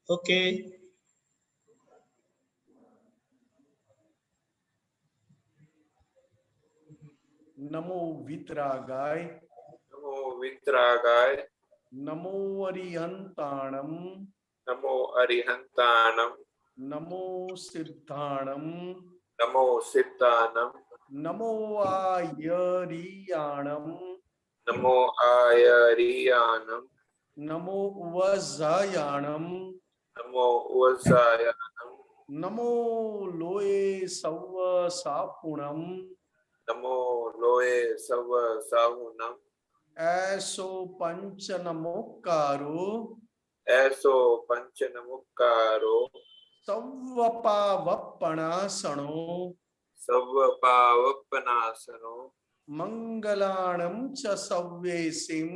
Okay. नमो वितरागाय, नमो वितरागाय, नमो अरिहंताणम, नमो अरिहंताणम, नमो सिद्धाणम, नमो सिद्धानम, नमो आयरियाणम, नमो आयरियानम, नमो वज्जायाणम, नमो उवजायानम, नमो लोये सव्व सापुणम, नमो लोये सव साहुनम, ऐसो पंच नमोकारो, ऐसो पंच नमुक्कारो, सव्वपावपणासनो, सव पावपनासनो, मंगलाणं च सव्येसिं,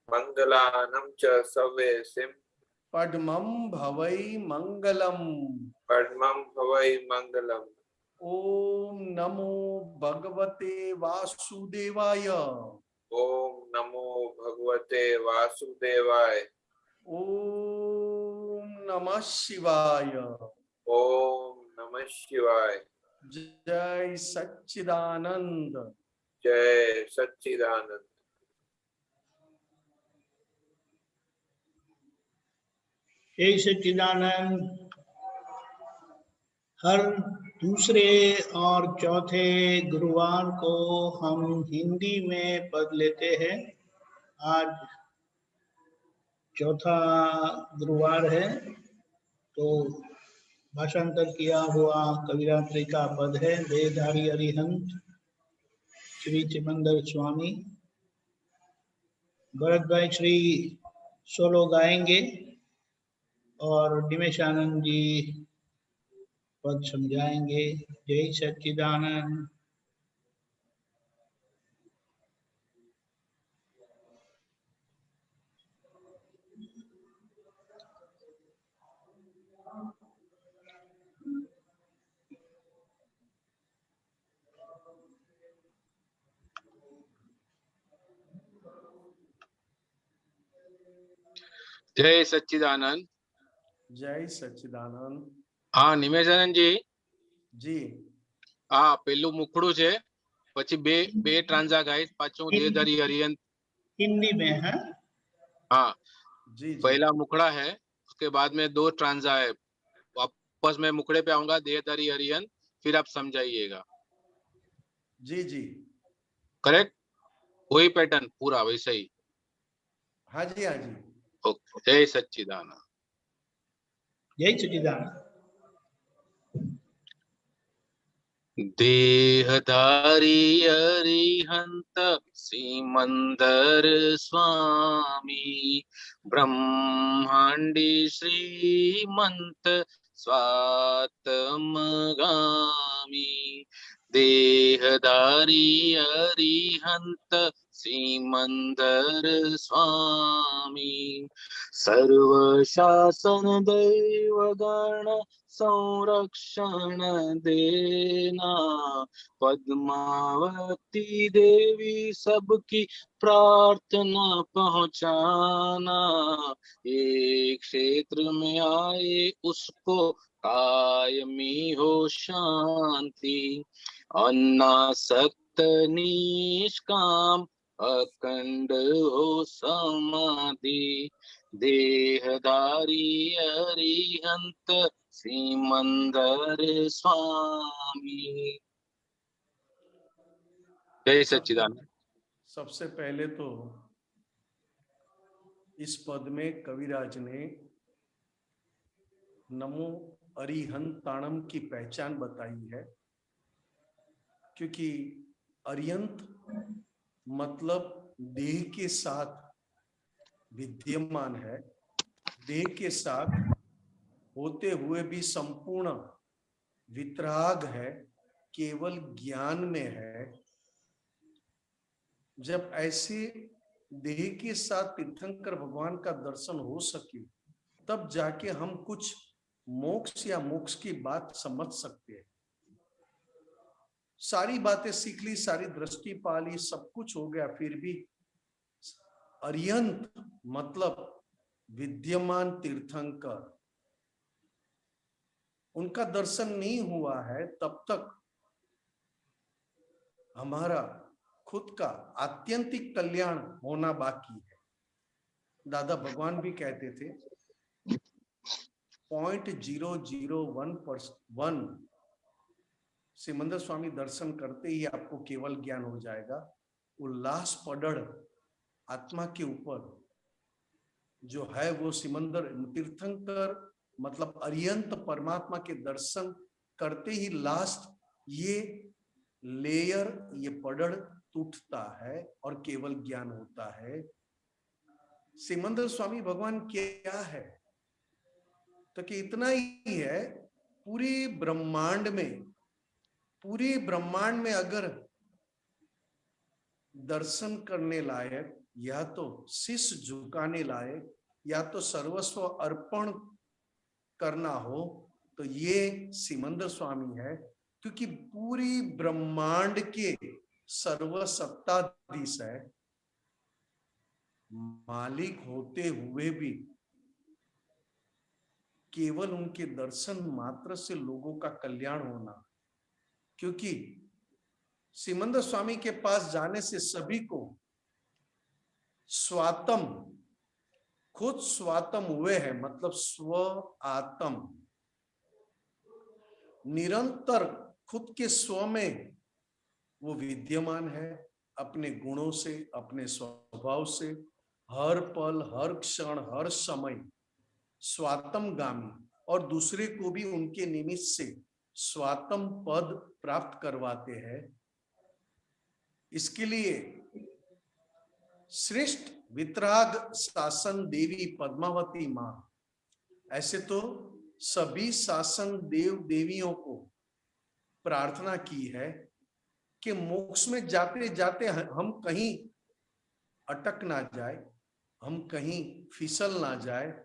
मंगलानम च सवेसिम, पद्मं भवै मंगलम्। पद्मं भवै मंगलम। ओम नमो भगवते वासुदेवाय, ओम नमो भगवते वासुदेवाय, ओम नमः शिवाय। ओम नमः शिवाय। जय सच्चिदानंद। जय सच्चिदानंद। जय सच्चिदानंद। हर दूसरे और चौथे गुरुवार को हम हिंदी में पढ़ लेते हैं। आज चौथा गुरुवार है, तो भाषांतर किया हुआ कविरात्रि का पद है। देहधारी अरिहंत श्री चिमंदर स्वामी। भरत भाई श्री सोलो गाएंगे और दिमेश आनंद जी पद समझाएंगे। जय सच्चिदानंद। जय सच्चिदानंद। जय सच्चिदानंद। हाँ નિમેશાનંદ जी जी। હા, પેલું મુખડું છે, પછી બે બે ટ્રાન્ઝા ગાઈસ, પાછું દેહધારી અરિહંત हिंदी में है। हाँ जी जी। पहला मुखड़ा है, उसके बाद में दो ट्रांजा है। वापस मैं मुखड़े पे आऊंगा, देहधारी अरिहंत, फिर आप समझाइएगा। जी जी। करेक्ट, वही पैटर्न पूरा वैसे ही। हाँ जी हाँ जी। ओके, जय सच्चिदानंद। जय सच्चिदानंद। देहधारी अरिहंत सिमंदर स्वामी, ब्रह्मांडी श्रीमंत स्वात्मगामी। देहधारी अरिहंत सिमंदर स्वामी, सर्वशासन दैवगण संरक्षण देना। पद्मावती देवी सबकी प्रार्थना पहुंचाना। एक क्षेत्र में आए उसको कायमी हो शांति। अनासक्त निष्काम अखंड हो समाधि। देहधारी अरिहंत सिमंदर स्वामी। जय सच्चिदानंद। सबसे पहले तो इस पद में कविराज ने नमो अरिहंताणम की पहचान बताई है, क्योंकि अरिहंत मतलब देह के साथ विद्यमान है, देह के साथ होते हुए भी संपूर्ण वितराग है, केवल ज्ञान में है। जब ऐसे देह के साथ तीर्थंकर भगवान का दर्शन हो सके, तब जाके हम कुछ मोक्ष या मोक्ष की बात समझ सकते हैं। सारी बातें सीख ली, सारी दृष्टि पा ली, सब कुछ हो गया, फिर भी अरिहंत मतलब विद्यमान तीर्थंकर, उनका दर्शन नहीं हुआ है तब तक हमारा खुद का आत्यंतिक कल्याण होना बाकी है। दादा भगवान भी कहते थे 0.001% सिमंदर स्वामी दर्शन करते ही आपको केवल ज्ञान हो जाएगा। उल्लास पड़ड़ आत्मा के ऊपर जो है वो सिमंदर तीर्थंकर मतलब अरियंत परमात्मा के दर्शन करते ही लास्ट ये लेयर ये पड़ड़ टूटता है और केवल ज्ञान होता है। सिमंदर स्वामी भगवान क्या है तो कि इतना ही है, पूरे ब्रह्मांड में अगर दर्शन करने लायक या तो शीश झुकाने लायक या तो सर्वस्व अर्पण करना हो तो ये सिमंदर स्वामी है, क्योंकि पूरी ब्रह्मांड के सर्वसत्ताधीश है। मालिक होते हुए भी केवल उनके दर्शन मात्र से लोगों का कल्याण होना, क्योंकि सिमंदर स्वामी के पास जाने से सभी को स्वातम खुद स्वातम हुए हैं, मतलब स्व आत्म निरंतर खुद के स्व में वो विद्यमान है, अपने गुणों से अपने स्वभाव से हर पल हर क्षण हर समय स्वातम गामी और दूसरे को भी उनके निमित्त से स्वातम पद प्राप्त करवाते हैं। इसके लिए श्रेष्ठ वितराग शासन देवी पद्मावती मां, ऐसे तो सभी शासन देव देवियों को प्रार्थना की है कि मोक्ष में जाते जाते हम कहीं अटक ना जाए, हम कहीं फिसल ना जाए।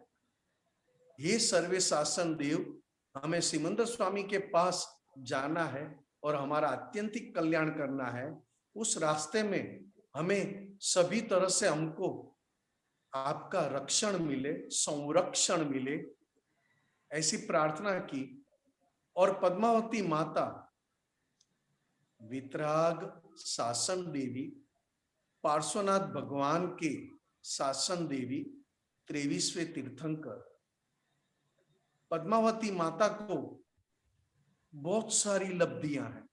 ये सर्वे शासन देव, हमें सिमंदर स्वामी के पास जाना है और हमारा आत्यंतिक कल्याण करना है। उस रास्ते में हमें सभी तरह से हमको आपका रक्षण मिले, संरक्षण मिले, ऐसी प्रार्थना की। और पद्मावती माता वितराग शासन देवी पार्श्वनाथ भगवान के शासन देवी 23वें तीर्थंकर पद्मावती माता को बहुत सारी लब्धियां हैं,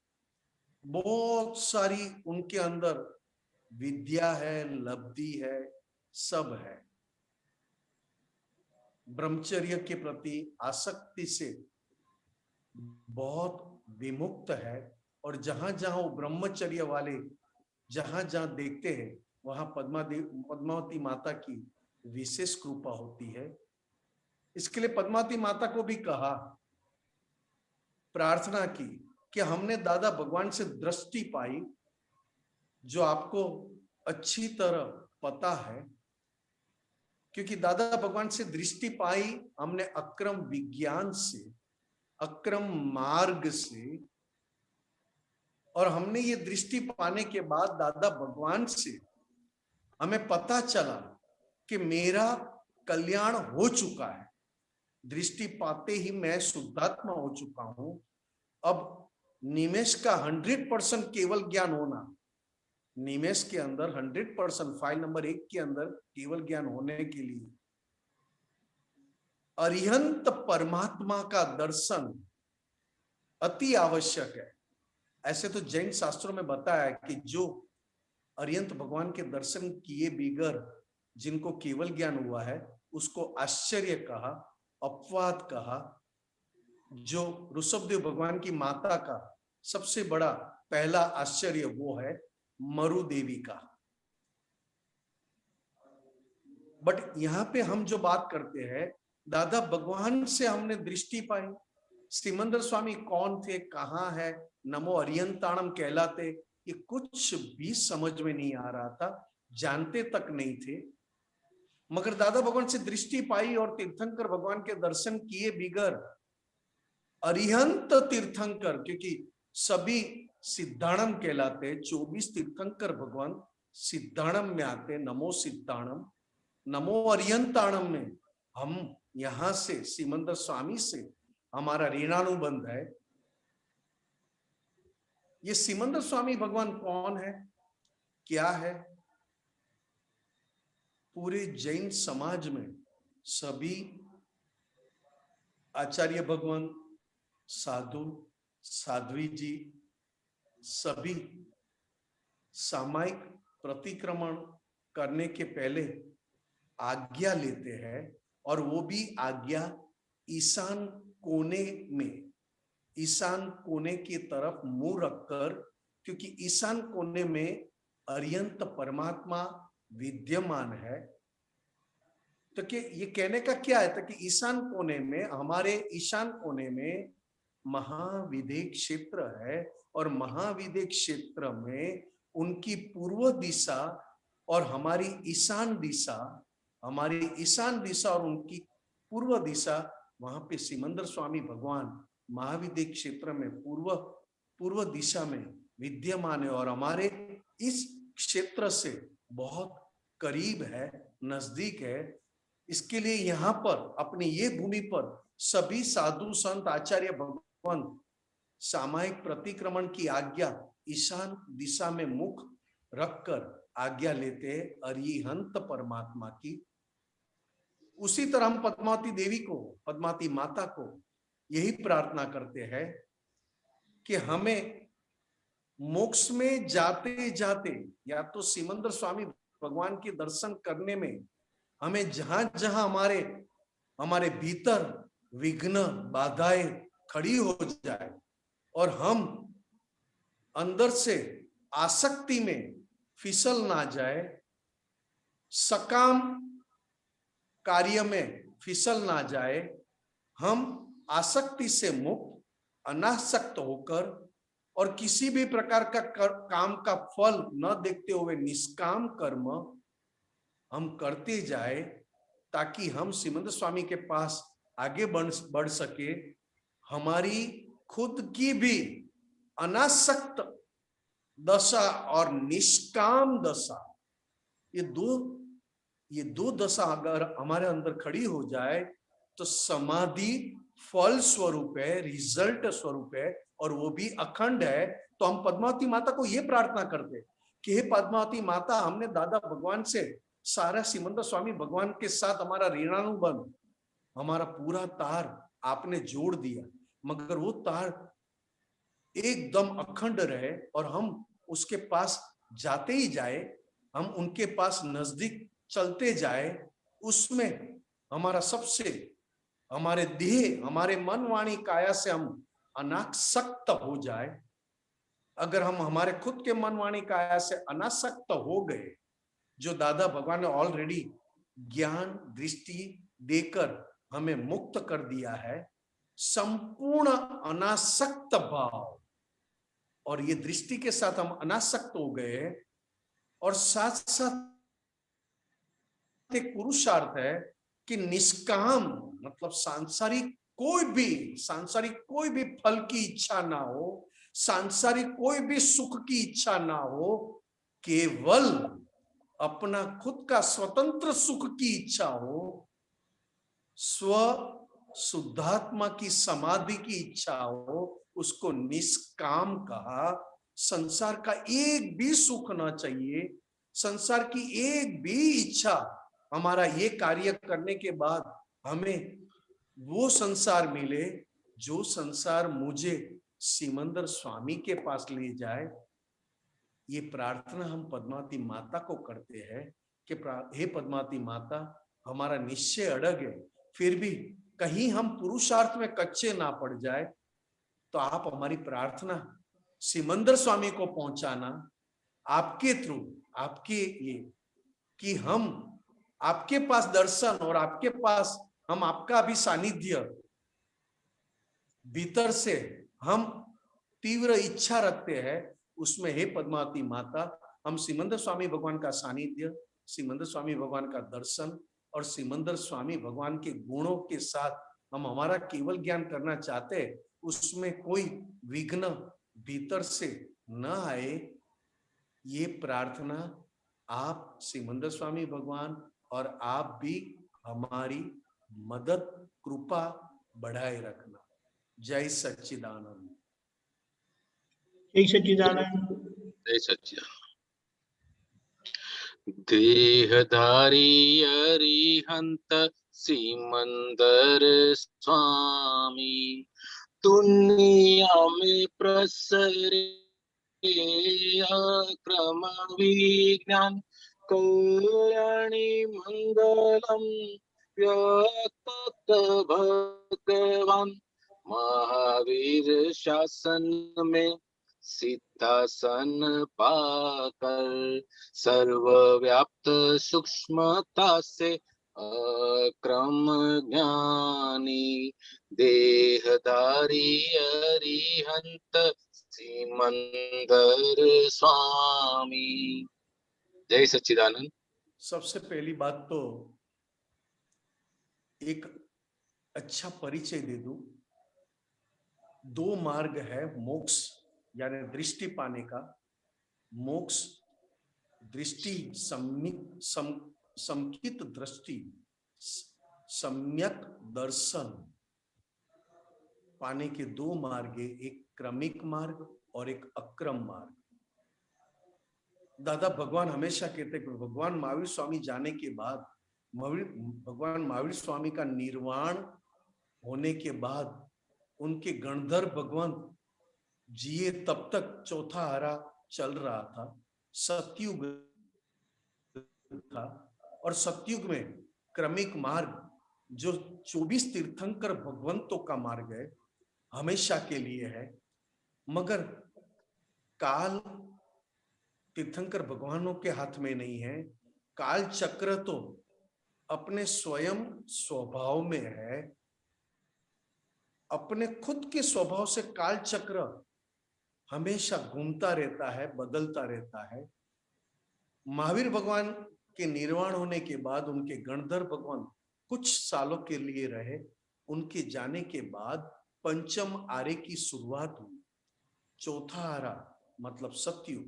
बहुत सारी उनके अंदर विद्या है, लब्धि है, सब है। ब्रह्मचर्य के प्रति आसक्ति से बहुत विमुक्त है और जहां जहां वो ब्रह्मचर्य वाले जहां जहां देखते हैं वहां पद्मावती माता की विशेष कृपा होती है। इसके लिए पद्मावती माता को भी कहा, प्रार्थना की कि हमने दादा भगवान से दृष्टि पाई, जो आपको अच्छी तरह पता है, क्योंकि दादा भगवान से दृष्टि पाई हमने अक्रम विज्ञान से, अक्रम मार्ग से, और हमने ये दृष्टि पाने के बाद दादा भगवान से हमें पता चला कि मेरा कल्याण हो चुका है। दृष्टि पाते ही मैं शुद्धात्मा हो चुका हूं। अब निमेष का 100% केवल ज्ञान होना, निमेष के अंदर 100% फाइल नंबर 1 के अंदर केवल ज्ञान होने के लिए अरिहंत परमात्मा का दर्शन अति आवश्यक है। ऐसे तो जैन शास्त्रों में बताया है कि जो अरिहंत भगवान के दर्शन किए बिगर जिनको केवल ज्ञान हुआ है उसको आश्चर्य कहा, अपवाद कहा। जो ऋषभदेव भगवान की माता का सबसे बड़ा पहला आश्चर्य वो है मरु देवी का। बट यहाँ पे हम जो बात करते हैं, दादा भगवान से हमने दृष्टि पाई। सिमंदर स्वामी कौन थे, कहाँ है, नमो अरियंताणम कहलाते, ये कुछ भी समझ में नहीं आ रहा था, जानते तक नहीं थे। मगर दादा भगवान से दृष्टि पाई और तीर्थंकर भगवान के दर्शन किए बिगर अरिहंत तीर्थंकर, क्योंकि सभी सिद्धाणम कहलाते, 24 तीर्थंकर भगवान सिद्धाणम में आते। नमो सिद्धाणम नमो अरिहंताणम में हम यहाँ से सिमंदर स्वामी से हमारा ऋणानुबंध है। ये सिमंदर स्वामी भगवान कौन है, क्या है? पूरे जैन समाज में सभी आचार्य भगवान, साधु, साध्वी जी सभी सामायिक प्रतिक्रमण करने के पहले आज्ञा लेते हैं, और वो भी आज्ञा ईशान कोने में, ईशान कोने की तरफ मुंह रखकर, क्योंकि ईशान कोने में अरिहंत परमात्मा विद्यमान है। तो कि ये कहने का क्या है, तो कि ईशान कोने में, हमारे ईशान कोने में महाविदेह क्षेत्र है, और महाविदेह क्षेत्र में उनकी पूर्व दिशा और हमारी ईशान दिशा, हमारी ईशान दिशा और उनकी पूर्व दिशा, वहां पे सिमंदर स्वामी भगवान महाविदेह क्षेत्र में पूर्व दिशा में विद्यमान है, और हमारे इस क्षेत्र से बहुत करीब है, नजदीक है। इसके लिए यहाँ पर अपनी ये भूमि पर सभी साधु संत आचार्य भगवान सामायिक प्रतिक्रमण की आज्ञा ईशान दिशा में मुख रखकर आज्ञा लेते हैं अरिहंत परमात्मा की। उसी तरह हम पद्मावती देवी को, पद्मावती माता को यही प्रार्थना करते हैं कि हमें मोक्ष में जाते जाते, या तो सिमंदर स्वामी भगवान के दर्शन करने में हमें जहां जहां हमारे भीतर विघ्न बाधाएं खड़ी हो जाए, और हम अंदर से आसक्ति में फिसल ना जाए, सकाम कार्य में फिसल ना जाए, हम आसक्ति से मुक्त, अनासक्त होकर और किसी भी प्रकार का काम का फल न देखते हुए निष्काम कर्म हम करते जाए, ताकि हम सिमंदर स्वामी के पास आगे बढ़ सके। हमारी खुद की भी अनासक्त दशा और निष्काम दशा, ये दो दशा अगर हमारे अंदर खड़ी हो जाए तो समाधि फल स्वरूप है, रिजल्ट स्वरूप है, और वो भी अखंड है। तो हम पद्मावती माता को ये प्रार्थना करते कि हे पद्मावती माता, हमने दादा भगवान से सारा सिमंदर स्वामी भगवान के साथ हमारा ऋणानुबंध, हमारा पूरा तार आपने जोड़ दिया, मगर वो तार एकदम अखंड रहे और हम उसके पास जाते ही जाए, हम उनके पास नजदीक चलते जाए। उसमें हमारा सबसे, हमारे देह, हमारे मन वाणी काया से हम अनासक्त हो जाए। अगर हम हमारे खुद के मन वाणी काया से अनासक्त हो गए, जो दादा भगवान ने ऑलरेडी ज्ञान दृष्टि देकर हमें मुक्त कर दिया है, संपूर्ण अनासक्त भाव, और ये दृष्टि के साथ हम अनासक्त हो गए, और साथ साथ एक पुरुषार्थ है कि निष्काम, मतलब सांसारिक कोई भी फल की इच्छा ना हो, सांसारिक कोई भी सुख की इच्छा ना हो, केवल अपना खुद का स्वतंत्र सुख की इच्छा हो, स्व शुद्धात्मा की समाधि की इच्छा हो, उसको निष्काम कहा। संसार का एक भी सुख ना चाहिए, संसार की एक भी इच्छा, हमारा ये कार्य करने के बाद हमें वो संसार मिले जो संसार मुझे सिमंदर स्वामी के पास ले जाए। ये प्रार्थना हम पद्मावती माता को करते हैं कि हे पद्मावती माता, हमारा निश्चय अड़ग है, फिर भी कहीं हम पुरुषार्थ में कच्चे ना पड़ जाए, तो आप हमारी प्रार्थना सिमंदर स्वामी को पहुंचाना आपके थ्रू, आपके ये, कि हम आपके पास दर्शन और आपके पास हम आपका भी सानिध्य भीतर से हम तीव्र इच्छा रखते हैं। उसमें हे पद्मावती माता, हम सिमंदर स्वामी भगवान का सानिध्य, सिमंदर स्वामी भगवान का दर्शन और सिमंदर स्वामी भगवान के गुणों के साथ हम हमारा केवल ज्ञान करना चाहते हैं, उसमें कोई विघ्न भीतर से न आए। ये प्रार्थना आप सिमंदर स्वामी भगवान और आप भी हमारी मदद कृपा बढ़ाए रखना। जय सच्चिदानंद। जय सच्चिदानंद। जय सच्चिदानंद। देहधारी अरिहंत सिमंदर स्वामी, दुनिया में प्रसरे अक्रम विज्ञान, कल्याणी मंगलम व्यक्त भगवान। महावीर शासन में सिद्धासन पाकर, सर्वव्याप्त सूक्ष्मता से अक्रम ज्ञानी, देहधारी अरिहंत सिमंदर स्वामी। जय सच्चिदानंद। सबसे पहली बात तो एक अच्छा परिचय दे दूं। दो मार्ग है मोक्ष यानी दृष्टि पाने का। मोक्ष दृष्टि समकित दृष्टि, सम्यक दर्शन पाने के दो मार्ग है, एक क्रमिक मार्ग और एक अक्रम मार्ग। दादा भगवान हमेशा कहते कि भगवान महावीर स्वामी जाने के बाद, भगवान महावीर स्वामी का निर्वाण होने के बाद उनके गणधर भगवान जिए तब तक चौथा आरा चल रहा था, सतयुग था। और सतयुग में क्रमिक मार्ग जो 24 तीर्थंकर भगवंतों का मार्ग है, हमेशा के लिए है। मगर काल तीर्थंकर भगवानों के हाथ में नहीं है। काल चक्र तो अपने स्वयं स्वभाव में है। अपने खुद के स्वभाव से काल चक्र हमेशा घूमता रहता है, बदलता रहता है। महावीर भगवान के निर्वाण होने के बाद उनके गणधर भगवान कुछ सालों के लिए रहे। उनके जाने के बाद पंचम आरे की शुरुआत हुई। चौथा आरा मतलब सतयुग,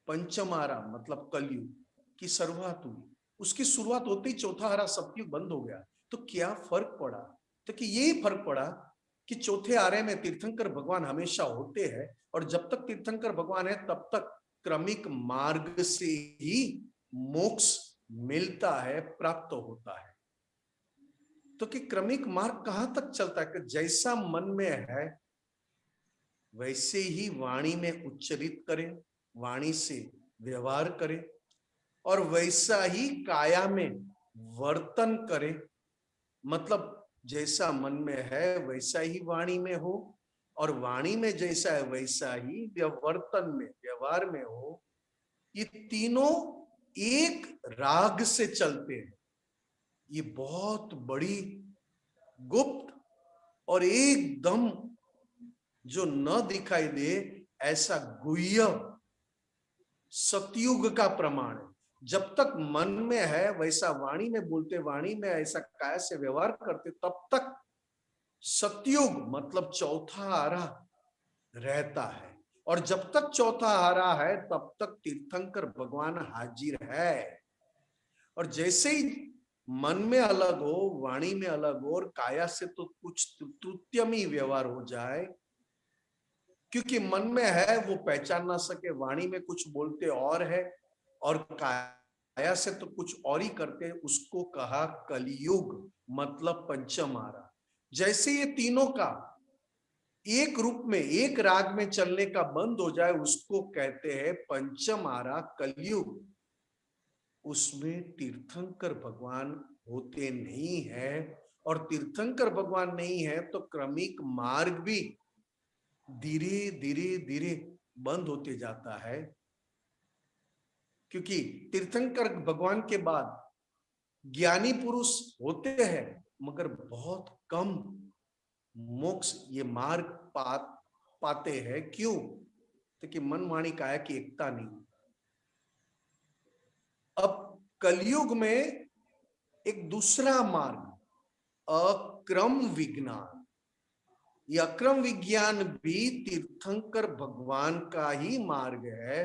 पंचम आरा मतलब कलयुग की शुरुआत हुई। उसकी शुरुआत होते ही चौथा आरा सतयुग बंद हो गया। तो क्या फर्क पड़ा? तो कि यही फर्क पड़ा कि चौथे आरे में तीर्थंकर भगवान हमेशा होते हैं, और जब तक तीर्थंकर भगवान है तब तक क्रमिक मार्ग से ही मोक्ष मिलता है, प्राप्त होता है। तो कि क्रमिक मार्ग कहां तक चलता है कि जैसा मन में है वैसे ही वाणी में उच्चरित करे, वाणी से व्यवहार करे, और वैसा ही काया में वर्तन करे। मतलब जैसा मन में है वैसा ही वाणी में हो, और वाणी में जैसा है वैसा ही वर्तन में, व्यवहार में हो। ये तीनों एक राग से चलते हैं। ये बहुत बड़ी गुप्त और एकदम जो न दिखाई दे ऐसा गुह्य सतयुग का प्रमाण है। जब तक मन में है वैसा वाणी में बोलते, वाणी में ऐसा काया से व्यवहार करते, तब तक सतयुग मतलब चौथा आरा रहता है। और जब तक चौथा आरा है तब तक तीर्थंकर भगवान हाजिर है। और जैसे ही मन में अलग हो, वाणी में अलग हो, और काया से तो कुछ तृतीयमी व्यवहार हो जाए, क्योंकि मन में है वो पहचान ना सके, वाणी में कुछ बोलते और है, और काया से तो कुछ और ही करते, उसको कहा कलयुग मतलब पंचम आरा। जैसे ये तीनों का एक रूप में, एक राग में चलने का बंद हो जाए, उसको कहते हैं पंचम आरा कलयुग। उसमें तीर्थंकर भगवान होते नहीं है, और तीर्थंकर भगवान नहीं है तो क्रमिक मार्ग भी धीरे धीरे धीरे बंद होते जाता है। क्योंकि तीर्थंकर भगवान के बाद ज्ञानी पुरुष होते हैं, मगर बहुत कम मोक्ष ये मार्ग पाते हैं। क्यों? क्योंकि मन वाणी काया की एकता नहीं। अब कलयुग में एक दूसरा मार्ग, अक्रम विज्ञान। यह अक्रम विज्ञान भी तीर्थंकर भगवान का ही मार्ग है।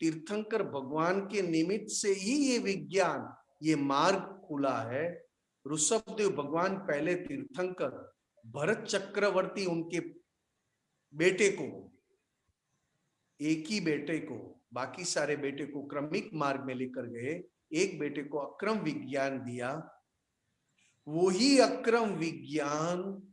तीर्थंकर भगवान के निमित्त से ही ये विज्ञान, ये मार्ग खुला है। ऋषभदेव भगवान पहले तीर्थंकर, भरत चक्रवर्ती उनके बेटे को, एक ही बेटे को, बाकी सारे बेटे को क्रमिक मार्ग में लेकर गए, एक बेटे को अक्रम विज्ञान दिया। वही अक्रम विज्ञान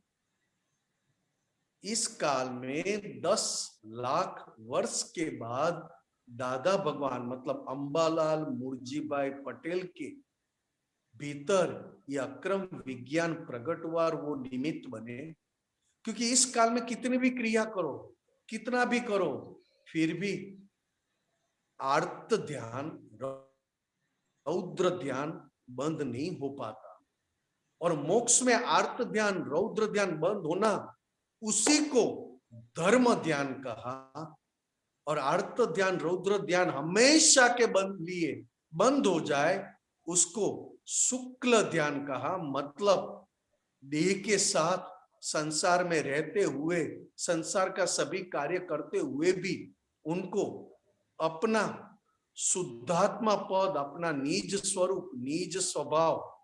इस काल में 10 लाख वर्ष के बाद दादा भगवान मतलब अंबालाल मुर्जीभाई पटेल के भीतर ये अक्रम विज्ञान प्रकट हुआ और वो निमित्त बने। क्योंकि इस काल में कितने भी क्रिया करो, कितना भी करो, फिर भी आर्त ध्यान, रौद्र ध्यान बंद नहीं हो पाता। और मोक्ष में आर्त ध्यान, रौद्र ध्यान बंद होना, उसी को धर्म ध्यान कहा। और आर्त ध्यान, रौद्र ध्यान हमेशा के लिए बंद हो जाए, उसको शुक्ल ध्यान कहा। मतलब देह के साथ संसार में रहते हुए, संसार का सभी कार्य करते हुए भी उनको अपना शुद्धात्मा पद, अपना निज स्वरूप, निज स्वभाव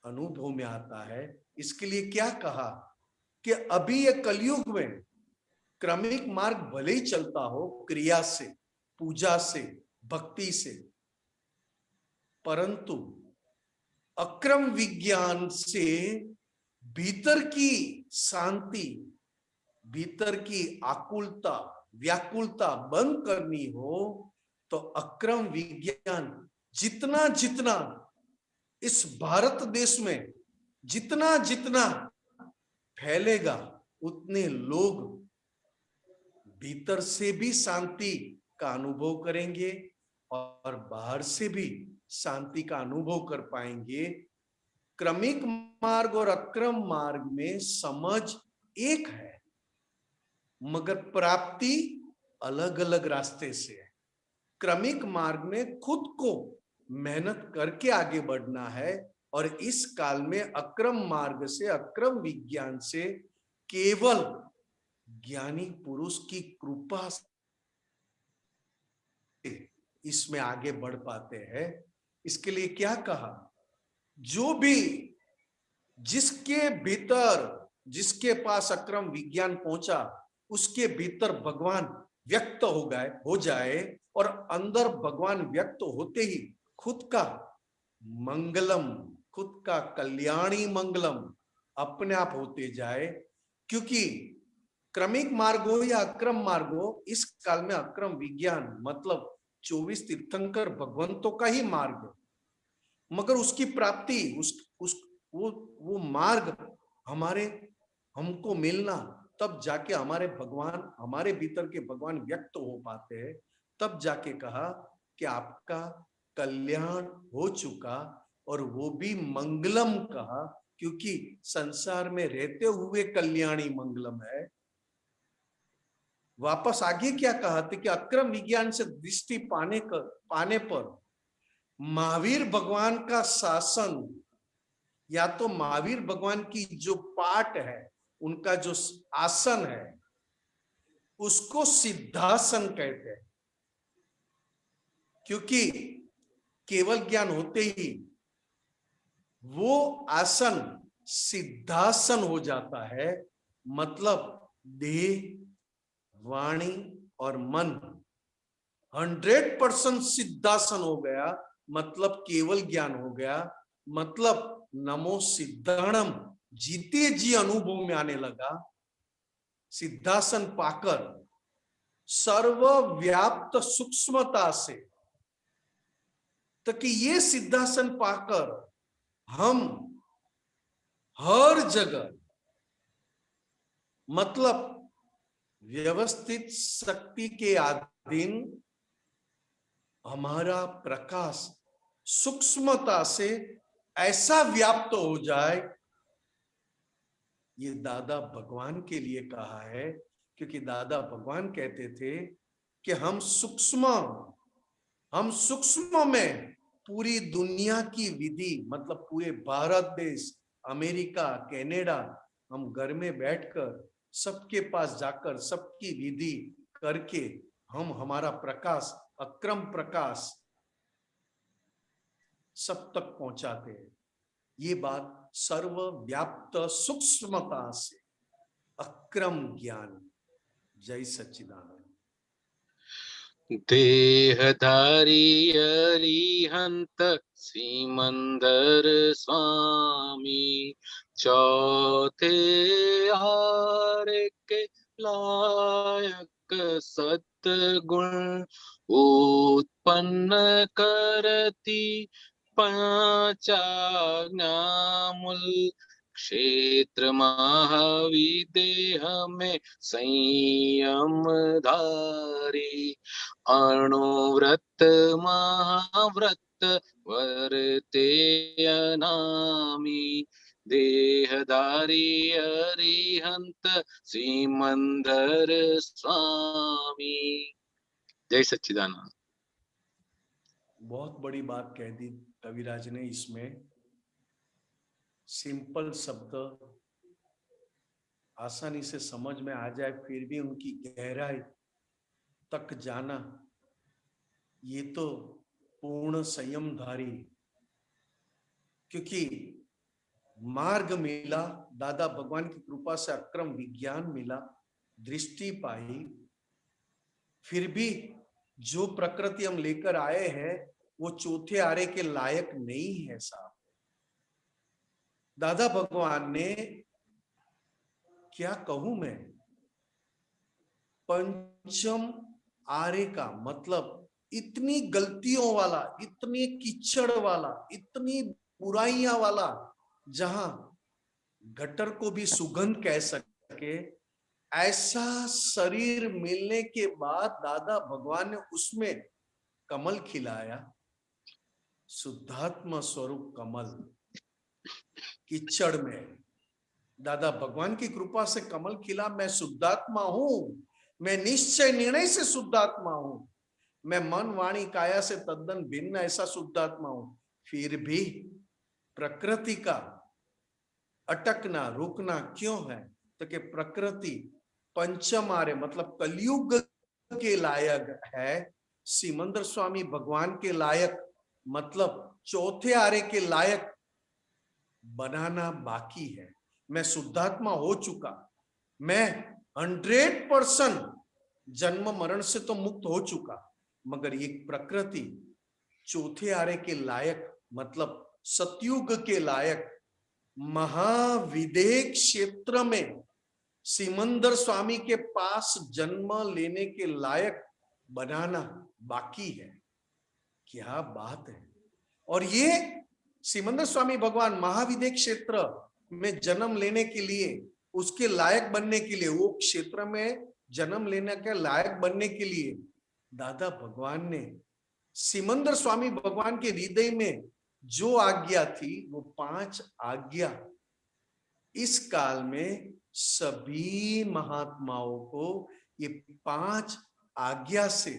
अनुभव में आता है। इसके लिए क्या कहा कि अभी ये कलयुग में क्रमिक मार्ग भले ही चलता हो क्रिया से, पूजा से, भक्ति से, परंतु अक्रम विज्ञान से भीतर की शांति, भीतर की आकुलता, व्याकुलता बंद करनी हो तो अक्रम विज्ञान जितना जितना इस भारत देश में जितना जितना फैलेगा, उतने लोग भीतर से भी शांति का अनुभव करेंगे और बाहर से भी शांति का अनुभव कर पाएंगे। क्रमिक मार्ग और अक्रम मार्ग में समझ एक है, मगर प्राप्ति अलग अलग रास्ते से है। क्रमिक मार्ग में खुद को मेहनत करके आगे बढ़ना है, और इस काल में अक्रम मार्ग से, अक्रम विज्ञान से केवल ज्ञानी पुरुष की कृपा से इसमें आगे बढ़ पाते हैं। इसके लिए क्या कहा, जो भी जिसके भीतर, जिसके पास अक्रम विज्ञान पहुंचा, उसके भीतर भगवान व्यक्त हो जाए, और अंदर भगवान व्यक्त होते ही खुद का मंगलम, खुद का कल्याणी मंगलम अपने आप होते जाए। क्योंकि क्रमिक मार्ग हो या अक्रम मार्ग हो, इस काल में अक्रम विज्ञान मतलब 24 तीर्थंकर भगवंतों का ही मार्ग है, मगर उसकी प्राप्ति, वो मार्ग हमको मिलना, तब जाके हमारे भगवान, हमारे भीतर के भगवान व्यक्त हो पाते हैं। तब जाके कहा कि आपका कल्याण हो चुका, और वो भी मंगलम कहा, क्योंकि संसार में रहते हुए कल्याणी मंगलम है। वापस आगे क्या कहा था कि अक्रम विज्ञान से दृष्टि पाने पर महावीर भगवान का शासन, या तो महावीर भगवान की जो पाठ है, उनका जो आसन है, उसको सिद्धासन कहते हैं। क्योंकि केवल ज्ञान होते ही वो आसन सिद्धासन हो जाता है। मतलब देह, वाणी और मन 100% सिद्धासन हो गया, मतलब केवल ज्ञान हो गया। मतलब नमो सिद्धाणम जीते जी अनुभव में आने लगा। सिद्धासन पाकर सर्वव्याप्त सूक्ष्मता से, तो कि ये सिद्धासन पाकर हम हर जगह, मतलब व्यवस्थित शक्ति के अधीन हमारा प्रकाश सूक्ष्मता से ऐसा व्याप्त हो जाए। ये दादा भगवान के लिए कहा है, क्योंकि दादा भगवान कहते थे कि हम सूक्ष्म में पूरी दुनिया की विधि, मतलब पूरे भारत देश, अमेरिका, कनाडा, हम घर में बैठकर सबके पास जाकर सबकी विधि करके हम हमारा प्रकाश, अक्रम प्रकाश सब तक पहुंचाते हैं। ये बात सर्वव्याप्त सूक्ष्मता से अक्रम ज्ञान। जय सच्चिदानंद। देहधारी अरिहंत सिमंदर स्वामी, चौथे हार के लायक सतगुण उत्पन्न करती पंचाज्ञामूल क्षेत्र महाविदेह में संयम धारी, अणुव्रत महाव्रत वर्ते अनामी, देहधारी अरिहंत सिमंदर स्वामी। जय सच्चिदानंद। बहुत बड़ी बात कह दी कविराज ने इसमें। सिंपल शब्द आसानी से समझ में आ जाए, फिर भी उनकी गहराई तक जाना, ये तो पूर्ण संयमधारी। क्योंकि मार्ग मिला, दादा भगवान की कृपा से अक्रम विज्ञान मिला, दृष्टि पाई, फिर भी जो प्रकृति हम लेकर आए हैं वो चौथे आरे के लायक नहीं है साहब। दादा भगवान ने, क्या कहूं मैं, पंचम आरे का मतलब इतनी गलतियों वाला, इतनी कीचड़ वाला, इतनी बुराइयां वाला, जहां गटर को भी सुगंध कह सके, ऐसा शरीर मिलने के बाद दादा भगवान ने उसमें कमल खिलाया, शुद्धात्मा स्वरूप कमल। कीचड़ में दादा भगवान की कृपा से कमल खिला। मैं शुद्धात्मा हूं, मैं निश्चय निर्णय से शुद्धात्मा हूं, मैं मन वाणी काया से तद्दन भिन्न ऐसा शुद्धात्मा हूं। फिर भी प्रकृति का अटकना रुकना क्यों है? तो कि प्रकृति पंचम आरे मतलब कलयुग के लायक है, सिमंदर स्वामी भगवान के लायक मतलब चौथे आरे के लायक बनाना बाकी है। मैं शुद्धात्मा हो चुका, मैं 100% जन्म मरण से तो मुक्त हो चुका, मगर ये प्रकृति चौथे आरे के लायक मतलब सतयुग के लायक महाविदेह क्षेत्र में सिमंदर स्वामी के पास जन्म लेने के लायक बनाना बाकी है। क्या बात है। और ये सिमंदर स्वामी भगवान महाविदेह क्षेत्र में जन्म लेने के लिए, उसके लायक बनने के लिए, वो क्षेत्र में जन्म लेने के लायक बनने के लिए दादा भगवान ने सिमंदर स्वामी भगवान के हृदय में जो आज्ञा थी, वो 5 आज्ञा इस काल में सभी महात्माओं को ये 5 आज्ञा से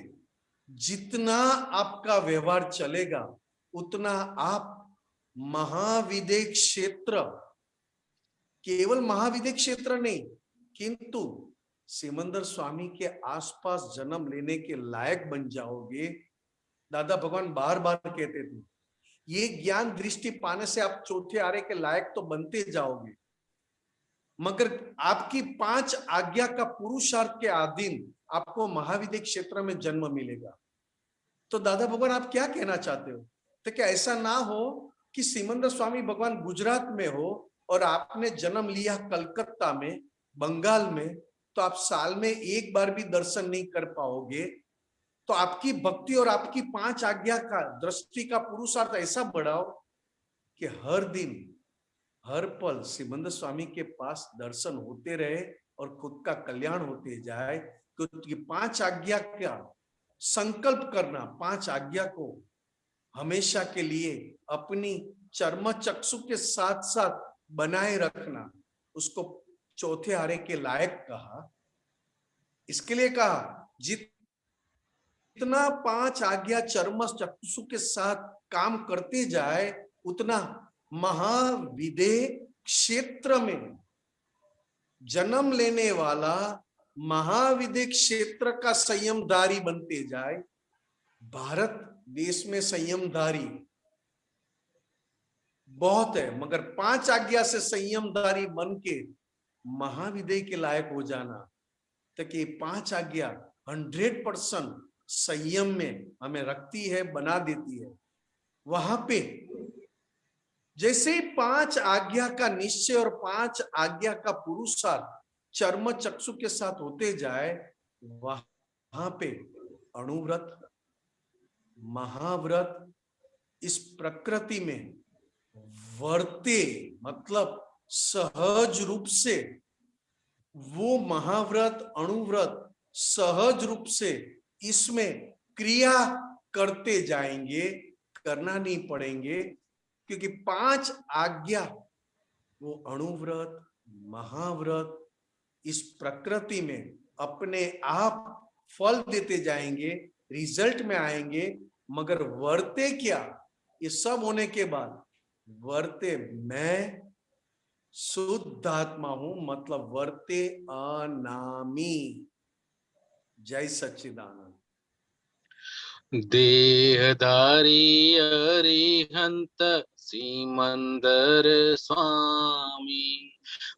जितना आपका व्यवहार चलेगा उतना आप महाविदेह क्षेत्र, केवल महाविदेह क्षेत्र नहीं किंतु सिमंदर स्वामी के आसपास जन्म लेने के लायक बन जाओगे। दादा भगवान बार बार कहते थे ये ज्ञान दृष्टि पाने से आप चौथे आरे के लायक तो बनते जाओगे, मगर आपकी 5 आज्ञा का पुरुषार्थ के अधीन आपको महाविदेह क्षेत्र में जन्म मिलेगा। तो दादा भगवान आप क्या कहना चाहते हो? तो क्या ऐसा ना हो कि सिमंदर स्वामी भगवान गुजरात में हो और आपने जन्म लिया कलकत्ता में, बंगाल में, तो आप साल में एक बार भी दर्शन नहीं कर पाओगे। तो आपकी भक्ति और आपकी 5 आज्ञा का दृष्टि का पुरुषार्थ ऐसा बढ़ाओ कि हर दिन हर पल सिमंदर स्वामी के पास दर्शन होते रहे और खुद का कल्याण होते जाए। तो ये 5 आज्ञा का संकल्प करना, 5 आज्ञा को हमेशा के लिए अपनी चर्म चक्षु के साथ साथ बनाए रखना, उसको चौथे आरे के लायक कहा। इसके लिए कहा जितना 5 आज्ञा चर्म चक्षु के साथ काम करते जाए उतना महाविदेह क्षेत्र में जन्म लेने वाला महाविदेह क्षेत्र का संयमधारी बनते जाए। भारत देश में संयमधारी बहुत है, मगर 5 आज्ञा से संयमधारी बन के महाविदय के लायक हो जाना, ताकि 5 आज्ञा 100% संयम में हमें रखती है, बना देती है। वहां पे जैसे 5 आज्ञा का निश्चय और 5 आज्ञा का पुरुषार्थ चर्म चक्षु के साथ होते जाए, वहां पे अणुव्रत, महाव्रत, इस प्रकृति में वर्ते, मतलब सहज रूप से वो महाव्रत अणुव्रत सहज रूप से इसमें क्रिया करते जाएंगे, करना नहीं पड़ेंगे, क्योंकि 5 आज्ञा वो अणुव्रत महाव्रत इस प्रकृति में अपने आप फल देते जाएंगे, रिजल्ट में आएंगे। मगर वर्ते क्या, ये सब होने के बाद वर्ते मैं शुद्ध आत्मा हूं, मतलब वर्ते अनामी। जय सच्चिदानंद। देहधारी अरिहंत सिमंदर स्वामी,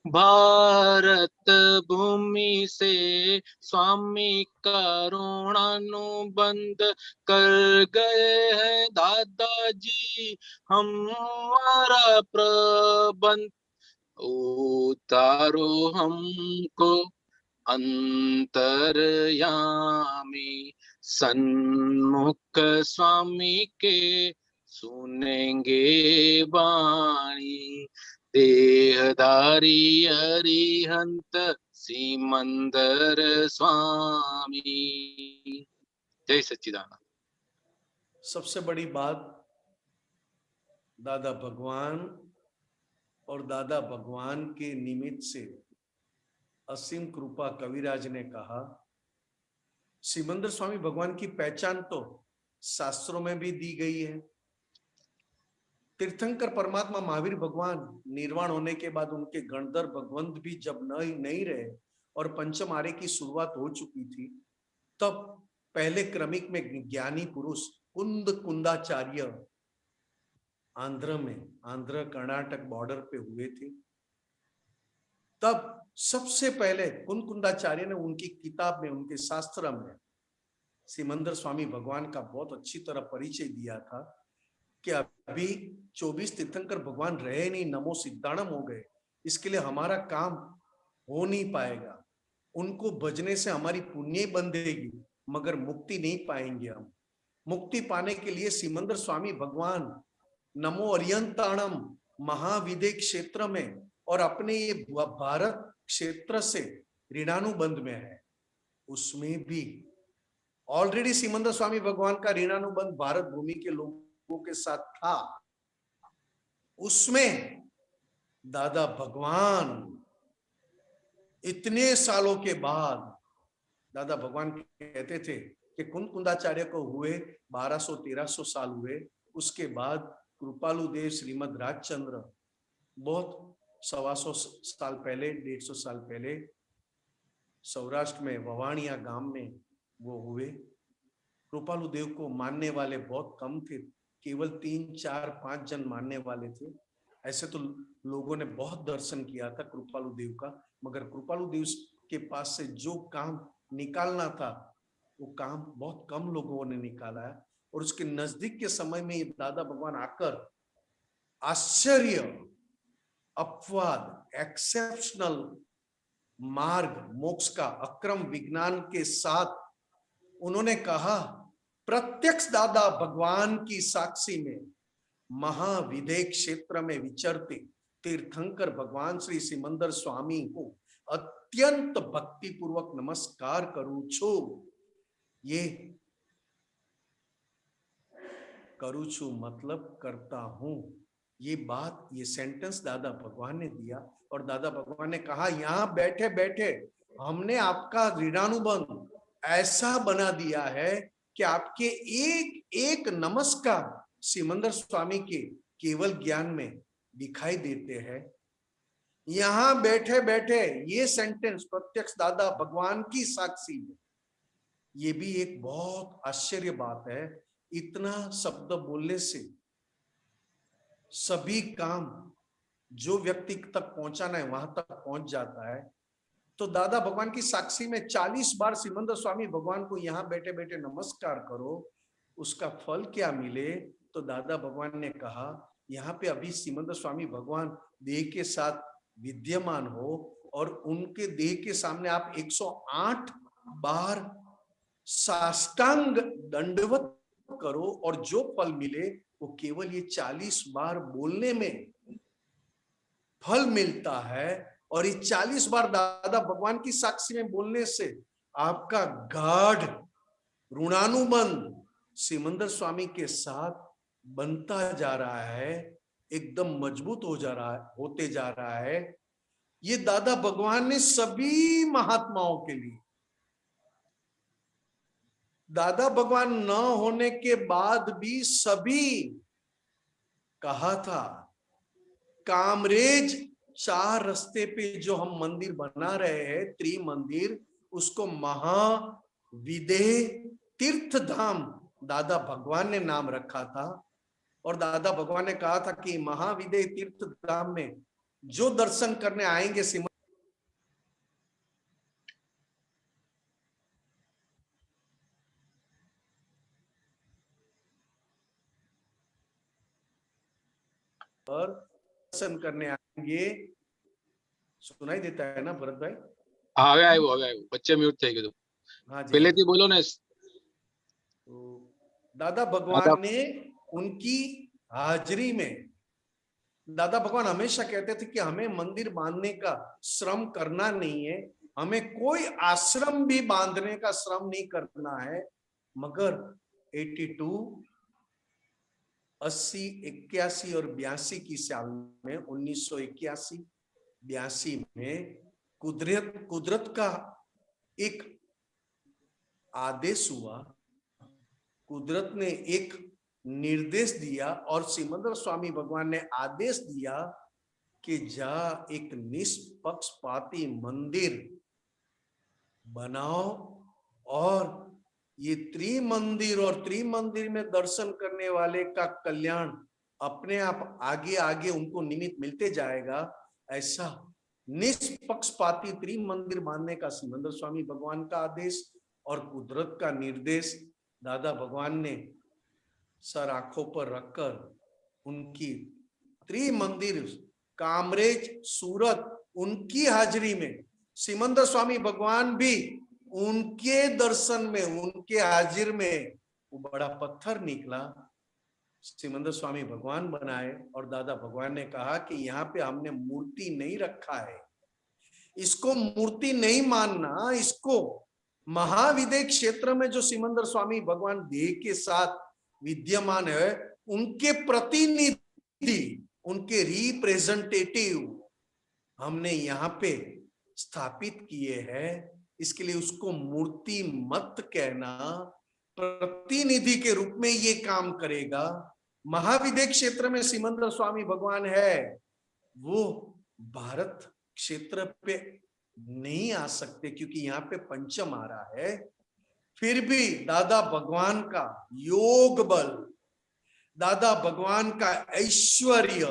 भारत भूमि से स्वामी करुणानुबंध कर गए हैं दादाजी हमारा प्रबंध, उतारो हमको अंतर्यामी, सन्मुख स्वामी के सुनेंगे वाणी, देहधारी अरिहंत सिमंदर स्वामी। जय सच्चिदानंद। सबसे बड़ी बात, दादा भगवान और दादा भगवान के निमित्त से असीम कृपा कविराज ने कहा, सिमंदर स्वामी भगवान की पहचान तो शास्त्रों में भी दी गई है। तीर्थंकर परमात्मा महावीर भगवान निर्वाण होने के बाद उनके गणधर भगवंत भी जब नहीं रहे और पंचम आर्य की शुरुआत हो चुकी थी, तब पहले क्रमिक में ज्ञानी पुरुष कुंदाचार्य आंध्र में, आंध्र कर्नाटक बॉर्डर पे हुए थे। तब सबसे पहले कुंदाचार्य ने उनकी किताब में, उनके शास्त्र में सिमंदर स्वामी भगवान का बहुत अच्छी तरह परिचय दिया था कि अभी 24 तीर्थंकर भगवान रहे नहीं, नमो सिद्धाणम हो गए, इसके लिए हमारा काम हो नहीं पाएगा। उनको भजने से हमारी पुण्य बंधेगी, मगर मुक्ति नहीं पाएंगे हम। मुक्ति पाने के लिए सिमंदर स्वामी भगवान नमो अरियंताणम महाविदय क्षेत्र में और अपने ये भारत क्षेत्र से ऋणानुबंध में है। उसमें भी ऑलरेडी सिमंदर स्वामी भगवान का ऋणानुबंध भारत भूमि के लोगों के साथ था। उसमें दादा भगवान इतने सालों के बाद, दादा भगवान कहते थे कि कुंदाचार्य को हुए 1200-1300 साल हुए, उसके बाद कृपालु देव श्रीमद राजचंद्र बहुत 125 साल पहले, 150 साल पहले सौराष्ट्र में ववाणिया गांव में वो हुए। कृपालु देव को मानने वाले बहुत कम थे, केवल 3, 4, 5 जन मानने वाले थे। ऐसे तो लोगों ने बहुत दर्शन किया था कृपालु देव का, मगर कृपालु देव के पास से जो काम निकालना था वो काम बहुत कम लोगों ने निकाला है। और उसके नजदीक के समय में ये दादा भगवान आकर आश्चर्य, अपवाद, एक्सेप्शनल मार्ग मोक्ष का अक्रम विज्ञान के साथ उन्होंने कहा, प्रत्यक्ष दादा भगवान की साक्षी में महाविदय क्षेत्र में विचरते तीर्थंकर भगवान श्री सिमंदर स्वामी को अत्यंत भक्ति पूर्वक नमस्कार करूं छो। ये करूं छू मतलब करता हूं, ये बात, ये सेंटेंस दादा भगवान ने दिया। और दादा भगवान ने कहा, यहां बैठे बैठे हमने आपका ऋणानुबंध ऐसा बना दिया है कि आपके एक एक नमस्कार सिमंदर स्वामी के केवल ज्ञान में दिखाई देते हैं। यहां बैठे बैठे ये सेंटेंस प्रत्यक्ष दादा भगवान की साक्षी में, ये भी एक बहुत आश्चर्य बात है। इतना शब्द बोलने से सभी काम जो व्यक्ति तक पहुंचाना है वहां तक पहुंच जाता है। तो दादा भगवान की साक्षी में 40 बार सिमंदर स्वामी भगवान को यहाँ बैठे बैठे नमस्कार करो, उसका फल क्या मिले? तो दादा भगवान ने कहा, यहाँ पे अभी सिमंदर स्वामी भगवान देह के साथ विद्यमान हो और उनके देह के सामने आप 108 बार साष्टांग दंडवत करो और जो फल मिले वो केवल ये 40 बार बोलने में फल मिलता है। और ये 40 बार दादा भगवान की साक्षी में बोलने से आपका गाढ़ ऋणानुबंध सिमंदर स्वामी के साथ बनता जा रहा है, एकदम मजबूत होते जा रहा है। ये दादा भगवान ने सभी महात्माओं के लिए, दादा भगवान न होने के बाद भी सभी कहा था। कामरेज 4 रास्ते पे जो हम मंदिर बना रहे हैं, त्रिमंदिर, उसको महाविदेह तीर्थ धाम दादा भगवान ने नाम रखा था। और दादा भगवान ने कहा था कि महाविदेह तीर्थ धाम में जो दर्शन करने आएंगे और दर्शन करने आएंगे। सुनाई देता है ना भरत भाई? હવે આવ્યું વચ્ચે મ્યુટ થઈ ગયું. हाँ जी, પહેલેથી બોલો ને. तो दादा भगवान ने उनकी हाजिरी में, दादा भगवान हमेशा कहते थे कि हमें मंदिर बांधने का श्रम करना नहीं है, हमें कोई आश्रम भी बांधने का श्रम नहीं करना है, मगर 82, 80, 81 और 82 की साल में 1981, 82 में कुदरत का एक आदेश हुआ, कुदरत ने एक निर्देश दिया और सिमंदर स्वामी भगवान ने आदेश दिया कि जा एक निष्पक्षपाती मंदिर बनाओ और ये त्रिमंदिर और त्रिमंदिर में दर्शन करने वाले का कल्याण अपने आप आगे आगे उनको निमित्त मिलते जाएगा। ऐसा निष्पक्षपाती त्रिमंदिर बांधने का सिमंदर स्वामी भगवान का आदेश और कुदरत का निर्देश दादा भगवान ने सर आंखों पर रखकर उनकी त्रिमंदिर कामरेज सूरत, उनकी हाजिरी में सिमंदर स्वामी भगवान भी उनके दर्शन में, उनके हाजिर में वो बड़ा पत्थर निकला, सिमंदर स्वामी भगवान बनाए। और दादा भगवान ने कहा कि यहाँ पे हमने मूर्ति नहीं रखा है, इसको मूर्ति नहीं मानना, इसको महाविदेह क्षेत्र में जो सिमंदर स्वामी भगवान देह के साथ विद्यमान है, उनके प्रतिनिधि, उनके रिप्रेजेंटेटिव हमने यहाँ पे स्थापित किए हैं। इसके लिए उसको मूर्ति मत कहना, प्रतिनिधि के रूप में ये काम करेगा। महाविदेह क्षेत्र में सिमंदर स्वामी भगवान है, वो भारत क्षेत्र पे नहीं आ सकते क्योंकि यहाँ पे पंचम आ रहा है। फिर भी दादा भगवान का योग बल, दादा भगवान का ऐश्वर्य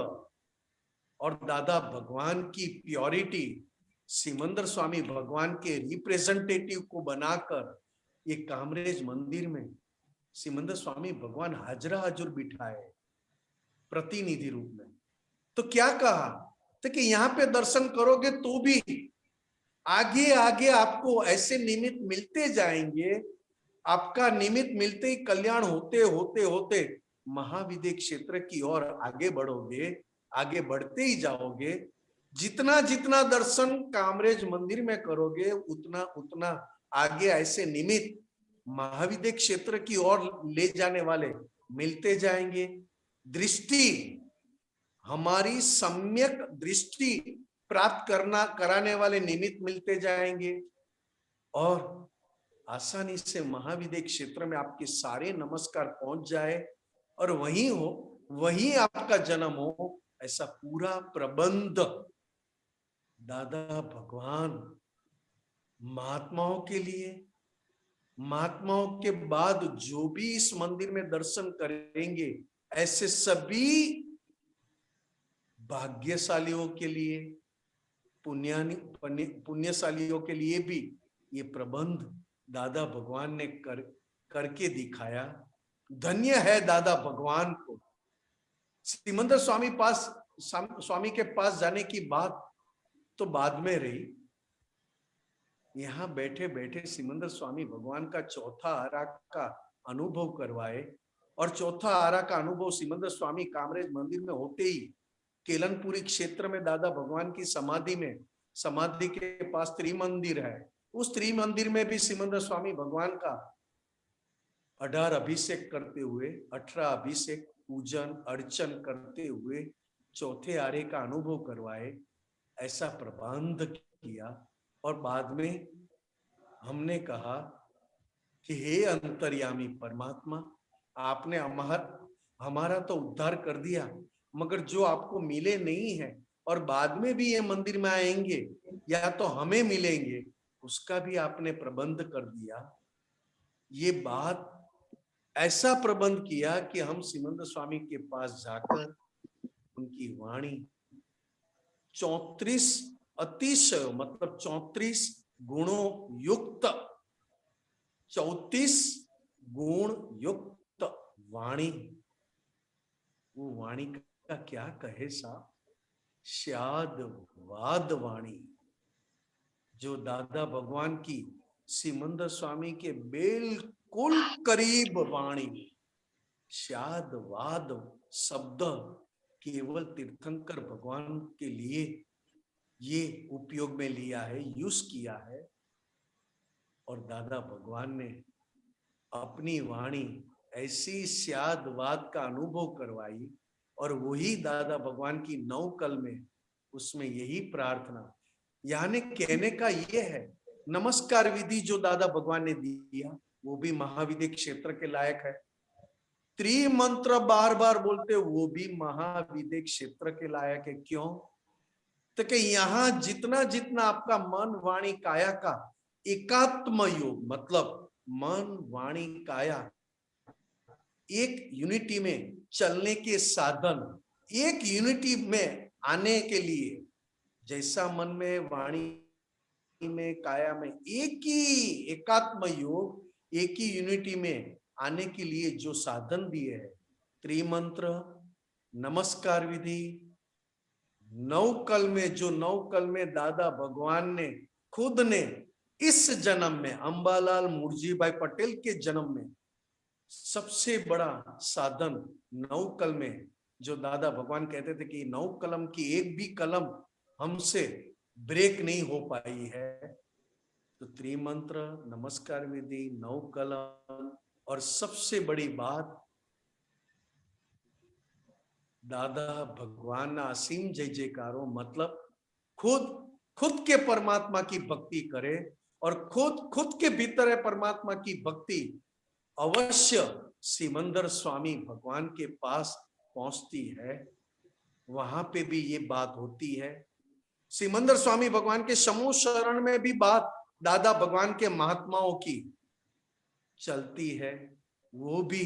और दादा भगवान की प्योरिटी सिमंदर स्वामी भगवान के रिप्रेजेंटेटिव को बनाकर ये कामरेज मंदिर में सिमंदर स्वामी भगवान हाजरा हजूर बिठाए प्रतिनिधि रूप में। तो क्या कहा तो कि यहाँ पे दर्शन करोगे तो भी आगे आगे आपको ऐसे निमित्त मिलते जाएंगे, आपका निमित्त मिलते ही कल्याण होते होते होते महाविदेह क्षेत्र की ओर आगे बढ़ोगे, आगे बढ़ते ही जाओगे। जितना जितना दर्शन कामरेज मंदिर में करोगे उतना उतना आगे ऐसे निमित्त महाविदेह क्षेत्र की ओर ले जाने वाले मिलते जाएंगे। दृष्टि, हमारी सम्यक दृष्टि प्राप्त कराने वाले निमित्त मिलते जाएंगे और आसानी से महाविदेह क्षेत्र में आपके सारे नमस्कार पहुंच जाए और वहीं आपका जन्म हो, ऐसा पूरा प्रबंध दादा भगवान महात्माओं के लिए, महात्माओं के बाद जो भी इस मंदिर में दर्शन करेंगे, ऐसे सभी भाग्यशालियों के लिए, पुण्यशालियों के लिए भी ये प्रबंध दादा भगवान ने करके दिखाया। धन्य है दादा भगवान को। सिमंदर स्वामी के पास जाने की बात तो बाद में रही। यहाँ बैठे बैठे सिमंदर स्वामी भगवान का चौथा आरा का अनुभव करवाए, और चौथा आरा का अनुभव सिमंदर स्वामी कामरेज मंदिर में होते ही केलनपुरी क्षेत्र में दादा भगवान की समाधि के पास त्रिमंदिर है। उस त्रिमंदिर में भी सिमंदर स्वामी भगवान का 18 अभिषेक करते हुए, 18 अभिषेक पूजन अर्चन करते हुए चौथे आरे का अनुभव करवाए, ऐसा प्रबंध किया। और बाद में हमने कहा कि हे अंतर्यामी परमात्मा, आपने हमारा तो उद्धार कर दिया, मगर जो आपको मिले नहीं है और बाद में भी ये मंदिर में आएंगे या तो हमें मिलेंगे, उसका भी आपने प्रबंध कर दिया। ये बात ऐसा प्रबंध किया कि हम सिमंदर स्वामी के पास जाकर उनकी वाणी 34 अतिशय मतलब 34 गुणों युक्त, 34 गुण युक्त वाणी, वो वाणी का क्या कहे साहब, शाद वाद वाणी, जो दादा भगवान की सिमंदर स्वामी के बिल्कुल करीब वाणी। शाद वाद शब्द केवल तीर्थंकर भगवान के लिए ये उपयोग में लिया है, यूज किया है। और दादा भगवान ने अपनी वाणी ऐसी शाद वाद का अनुभव करवाई, और वही दादा भगवान की 9 कल में उसमें यही प्रार्थना, यानी कहने का ये है, नमस्कार विधि जो दादा भगवान ने दिया वो भी महाविद्य क्षेत्र के लायक है। त्रिमंत्र बार बार बोलते वो भी महाविद्य क्षेत्र के लायक है। क्यों? तो कि यहाँ जितना जितना आपका मन वाणी काया का एकात्म योग, मतलब मन वाणी काया एक यूनिटी में चलने के साधन, एक यूनिटी में आने के लिए, जैसा मन में वाणी में काया में एक ही एकात्म योग, एक ही यूनिटी में आने के लिए जो साधन दिए है, त्रिमंत्र, नमस्कार विधि, 9 कल में, जो 9 कल में दादा भगवान ने खुद ने इस जन्म में अंबालाल मुर्जी भाई पटेल के जन्म में सबसे बड़ा साधन 9 कल में, जो दादा भगवान कहते थे कि 9 कलम की एक भी कलम हमसे ब्रेक नहीं हो पाई है, तो त्रिमंत्र, नमस्कार विधि, 9 कलम, और सबसे बड़ी बात दादा भगवान असीम जय जयकारो, मतलब खुद के परमात्मा की भक्ति करे, और खुद के भीतर है परमात्मा की भक्ति अवश्य सिमंदर स्वामी भगवान के पास पहुंचती है। वहां पे भी ये बात होती है। सिमंदर स्वामी भगवान के समूह शरण में भी बात दादा भगवान के महात्माओं की चलती है, वो भी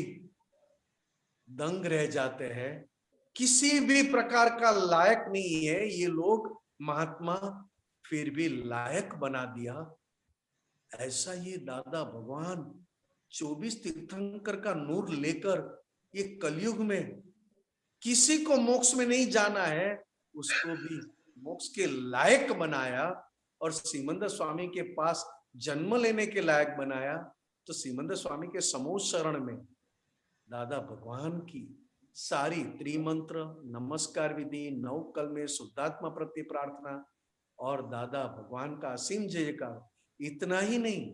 दंग रह जाते हैं। किसी भी प्रकार का लायक नहीं है ये लोग, महात्मा फिर भी लायक बना दिया। ऐसा ये दादा भगवान 24 तीर्थंकर का नूर लेकर ये कलयुग में किसी को मोक्ष में नहीं जाना है उसको भी मोक्ष के लायक बनाया, और सिमंदर स्वामी के पास जन्म लेने के लायक बनाया। तो सिमंदर स्वामी के समूह शरण में दादा भगवान की सारी त्रिमंत्र, नमस्कार विधि, 9 कल में शुद्धात्मा प्रति प्रार्थना, और दादा भगवान का असीम जयकार। इतना ही नहीं,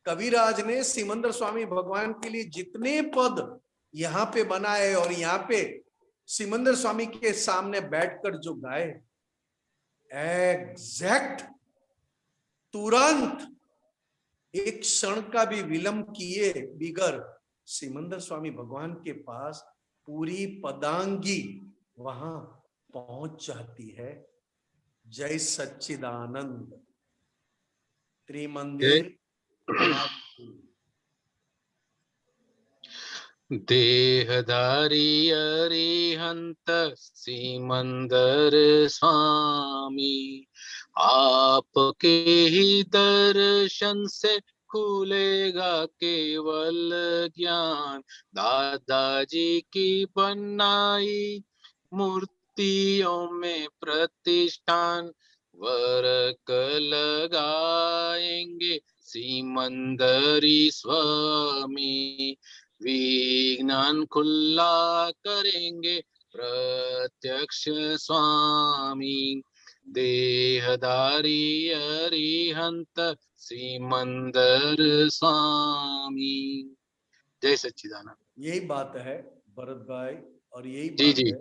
कविराज ने सिमंदर स्वामी भगवान के लिए जितने पद यहाँ पे बनाए, और यहाँ पे सिमंदर स्वामी के सामने बैठकर जो गाए, एग्जैक्ट तुरंत एक क्षण का भी विलंब किए बिगर सिमंदर स्वामी भगवान के पास पूरी पदांगी वहां पहुंच जाती है। जय सच्चिदानंद। त्रिमंदिर देहधारी अरिहंत सिमंदर स्वामी, आपके ही दर्शन से खुलेगा केवल ज्ञान। दादाजी की बनाई मूर्तियों में प्रतिष्ठान, वर्क लगाएंगे सिमंदरी स्वामी। विज्ञान खुला करेंगे प्रत्यक्ष स्वामी। देहधारी अरिहंत सिमंदर स्वामी। जय सच्चिदानंद। यही बात है भरत भाई, और यही जी बात जी। है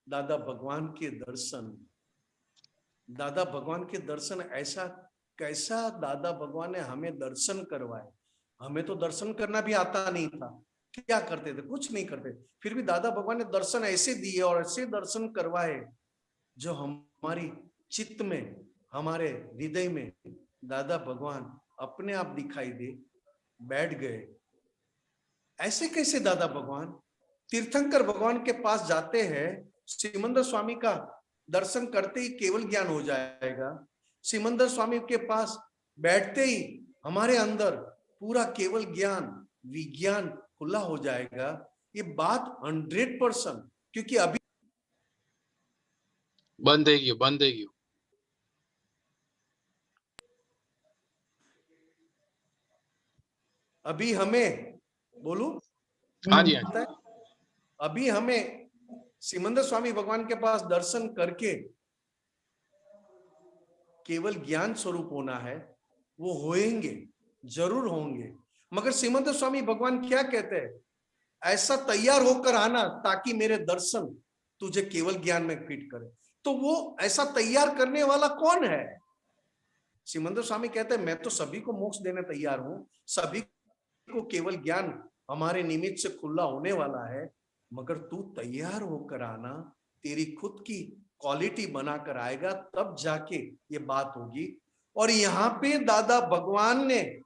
दादा भगवान के दर्शन। दादा भगवान के दर्शन ऐसा कैसा दादा भगवान ने हमें दर्शन करवाए। हमें तो दर्शन करना भी आता नहीं था, क्या करते थे, कुछ नहीं करते, फिर भी दादा भगवान ने दर्शन ऐसे दिए और ऐसे दर्शन करवाए जो हमारी चित्त में, हमारे हृदय में दादा भगवान अपने आप दिखाई दे बैठ गए। ऐसे कैसे दादा भगवान? तीर्थंकर भगवान के पास जाते हैं, सिमंदर स्वामी का दर्शन करते ही केवल ज्ञान हो जाएगा। सिमंदर स्वामी के पास बैठते ही हमारे अंदर पूरा केवल ज्ञान, विज्ञान खुला हो जाएगा। ये बात 100%, क्योंकि अभी बंदेगी बंदेगी। अभी हमें बोलू, हाँ जी हाँ जी। अभी हमें सिमंदर स्वामी भगवान के पास दर्शन करके केवल ज्ञान स्वरूप होना है। वो होएंगे, जरूर होंगे, मगर सिमंदर स्वामी भगवान क्या कहते हैं? ऐसा तैयार होकर आना ताकि मेरे दर्शन तुझे केवल ज्ञान में फिट करे। तो वो ऐसा तैयार करने वाला कौन है? सिमंदर स्वामी कहते हैं मैं तो सभी को मोक्ष देने तैयार हूं, सभी को केवल ज्ञान हमारे निमित्त से खुला होने वाला है, मगर तू तैयार होकर आना, तेरी खुद की क्वालिटी बनाकर आएगा तब जाके ये बात होगी। और यहाँ पे दादा भगवान ने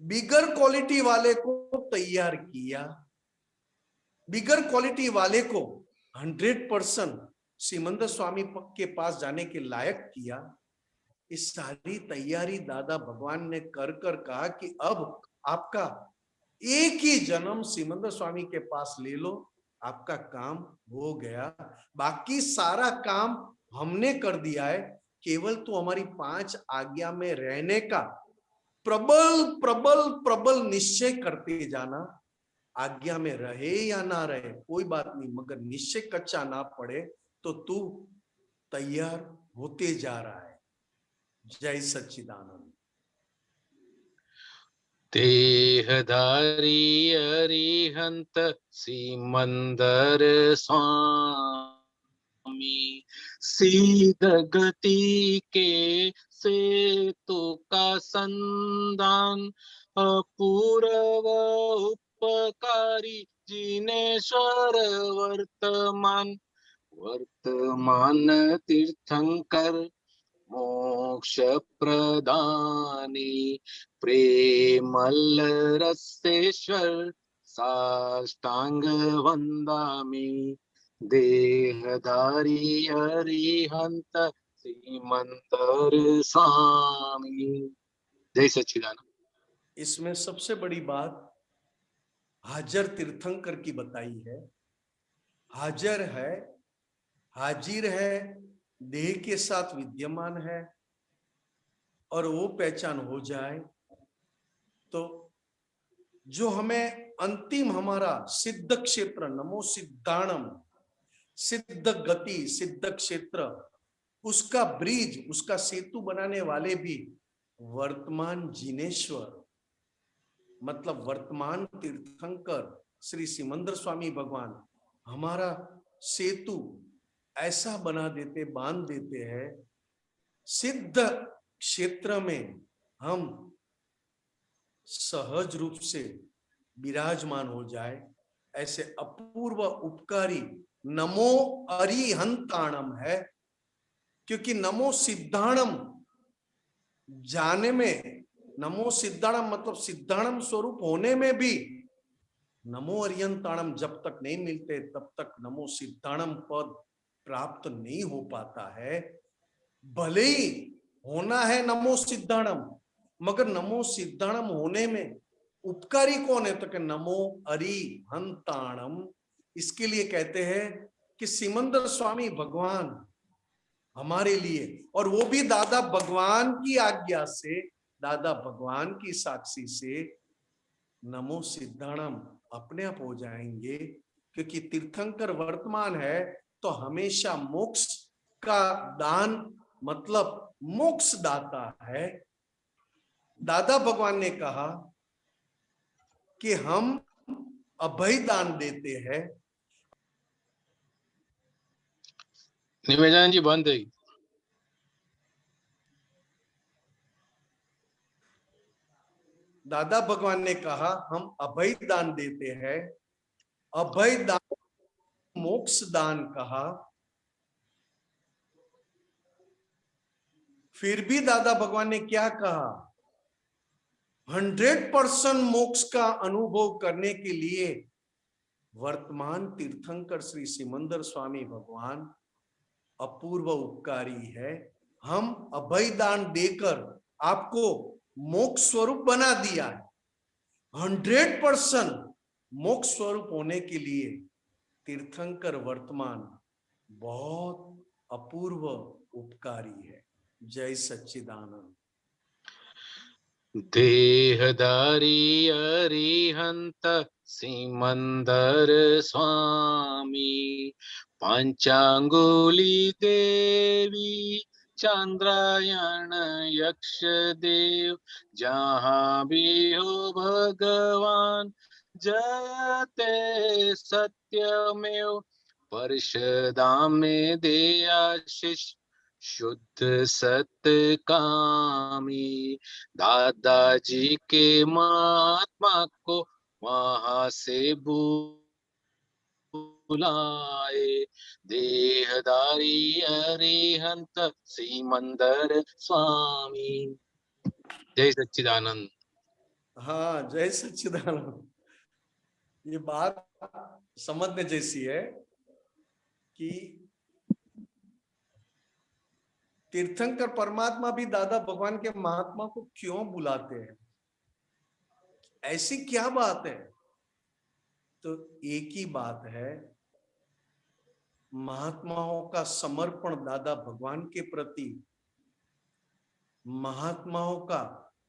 बिगर क्वालिटी वाले को तैयार किया, बिगर क्वालिटी वाले को 100% सिमंदर स्वामी के पास जाने के लायक किया। इस सारी तैयारी दादा भगवान ने कर कर कहा कि अब आपका एक ही जन्म सिमंदर स्वामी के पास ले लो, आपका काम हो गया, बाकी सारा काम हमने कर दिया है, केवल तो हमारी 5 आज्ञा में रहने का प्रबल प्रबल प्रबल निश्चय करते जाना। आज्ञा में रहे या ना रहे कोई बात नहीं, मगर निश्चय कच्चा ना पड़े तो तू तैयार होते जा रहा है। जय सच्चिदानंद। देहधारी अरिहंत सिमंदर स्वामी, सीध गति के सेतु का संधान, अपूर्व उपकारी जिनेश्वर वर्तमान। वर्तमान तीर्थंकर मोक्ष प्रदानी, प्रेमल रसेश्वर साष्टांग वंदामि। देहधारी अरिहंत सिमंदर स्वामी। जय सच्चिदानंद। इसमें सबसे बड़ी बात हाजर तीर्थंकर की बताई है। हाजर है, हाजिर है, देह के साथ विद्यमान है, और वो पहचान हो जाए तो जो हमें अंतिम हमारा सिद्ध क्षेत्र, नमो सिद्धाणम, सिद्ध गति, सिद्ध क्षेत्र, उसका ब्रिज, उसका सेतु बनाने वाले भी वर्तमान जिनेश्वर, मतलब वर्तमान तीर्थंकर श्री सिमंदर स्वामी भगवान हमारा सेतु ऐसा बना देते, बांध देते हैं, सिद्ध क्षेत्र में हम सहज रूप से विराजमान हो जाए। ऐसे अपूर्व उपकारी नमो अरिहंताणम है, क्योंकि नमो सिद्धाणम जाने में, नमो सिद्धाणम मतलब सिद्धाणम स्वरूप होने में भी नमो अरियंताणम जब तक नहीं मिलते तब तक नमो सिद्धाणम पद प्राप्त नहीं हो पाता है। भले ही होना है नमो सिद्धाणम, मगर नमो सिद्धाणम होने में उपकारी कौन है? तो कि नमो अरिहंताणम। इसके लिए कहते हैं कि सिमंदर स्वामी भगवान हमारे लिए, और वो भी दादा भगवान की आज्ञा से, दादा भगवान की साक्षी से नमो सिद्धाणम अपने आप हो जाएंगे। क्योंकि तीर्थंकर वर्तमान है तो हमेशा मोक्ष का दान, मतलब मोक्ष दाता है। दादा भगवान ने कहा कि हम अभय दान देते हैं। निवेदन जी बंद है। दादा भगवान ने कहा हम अभय दान देते हैं। अभय दान मोक्ष दान कहा। फिर भी दादा भगवान ने क्या कहा? 100% मोक्ष का अनुभव करने के लिए वर्तमान तीर्थंकर श्री सिमंदर स्वामी भगवान अपूर्व उपकारी है। हम अभय दान देकर आपको मोक्ष स्वरूप बना दिया है। 100% मोक्ष स्वरूप होने के लिए तीर्थंकर वर्तमान बहुत अपूर्व उपकारी है। जय सच्चिदानंद। देहधारी अरिहंत सिमंदर स्वामी, पांचांगुली देवी चंद्रायण यक्ष देव, जहाँ भी हो भगवान जयते सत्यमेव, परिषदा में दे आशीष शुद्ध सत्य कामी, दादाजी के महात्मा को वहां से बुलाए, देहधारी अरिहंत सिमंदर स्वामी। जय सच्चिदानंद। हाँ, जय सच्चिदानंद। ये बात समझने जैसी है कि तीर्थंकर परमात्मा भी दादा भगवान के महात्मा को क्यों बुलाते हैं? ऐसी क्या बात है? तो एक ही बात है, महात्माओं का समर्पण दादा भगवान के प्रति, महात्माओं का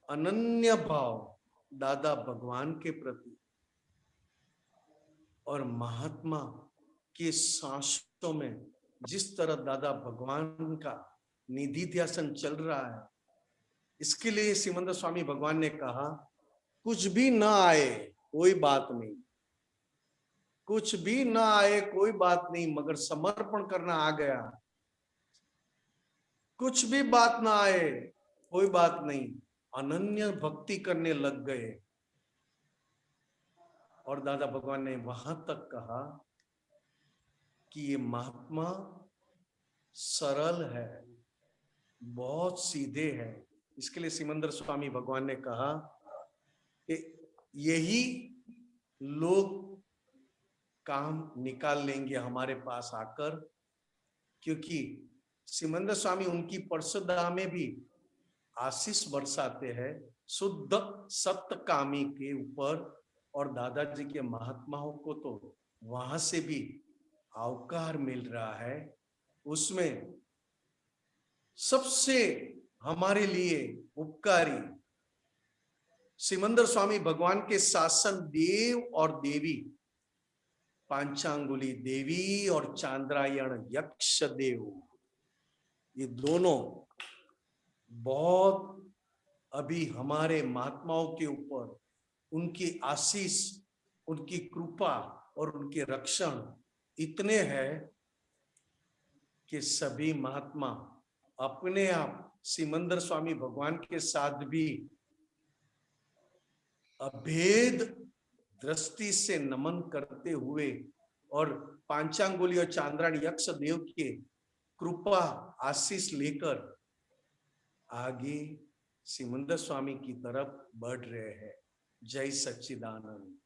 अनन्य भाव दादा भगवान के प्रति, और महात्मा के सांसों में जिस तरह दादा भगवान का निधि ध्यान चल रहा है, इसके लिए सिमंदर स्वामी भगवान ने कहा कुछ भी ना आए कोई बात नहीं, कुछ भी ना आए कोई बात नहीं, मगर समर्पण करना आ गया। कुछ भी बात ना आए कोई बात नहीं, अनन्य भक्ति करने लग गए। और दादा भगवान ने वहां तक कहा कि ये महात्मा सरल है, बहुत सीधे है। इसके लिए सिमंदर स्वामी भगवान ने कहा कि यही लोग काम निकाल लेंगे हमारे पास आकर, क्योंकि सिमंदर स्वामी उनकी परिषदा में भी आशीष बरसाते हैं शुद्ध सत्य कामी के ऊपर, और दादाजी के महात्माओं को तो वहां से भी अवकार मिल रहा है। उसमें सबसे हमारे लिए उपकारी सिमंदर स्वामी भगवान के शासन देव और देवी, पांचांगुली देवी और चांद्रायण यक्ष देव, ये दोनों बहुत अभी हमारे महात्माओं के ऊपर उनकी आशीष, उनकी कृपा और उनके रक्षण इतने हैं कि सभी महात्मा अपने आप सिमंदर स्वामी भगवान के साथ भी अभेद दृष्टि से नमन करते हुए और पांचांगुली और चांद्रायण यक्ष देव के कृपा आशीष लेकर आगे सिमंदर स्वामी की तरफ बढ़ रहे हैं। जय सच्चिदानंद।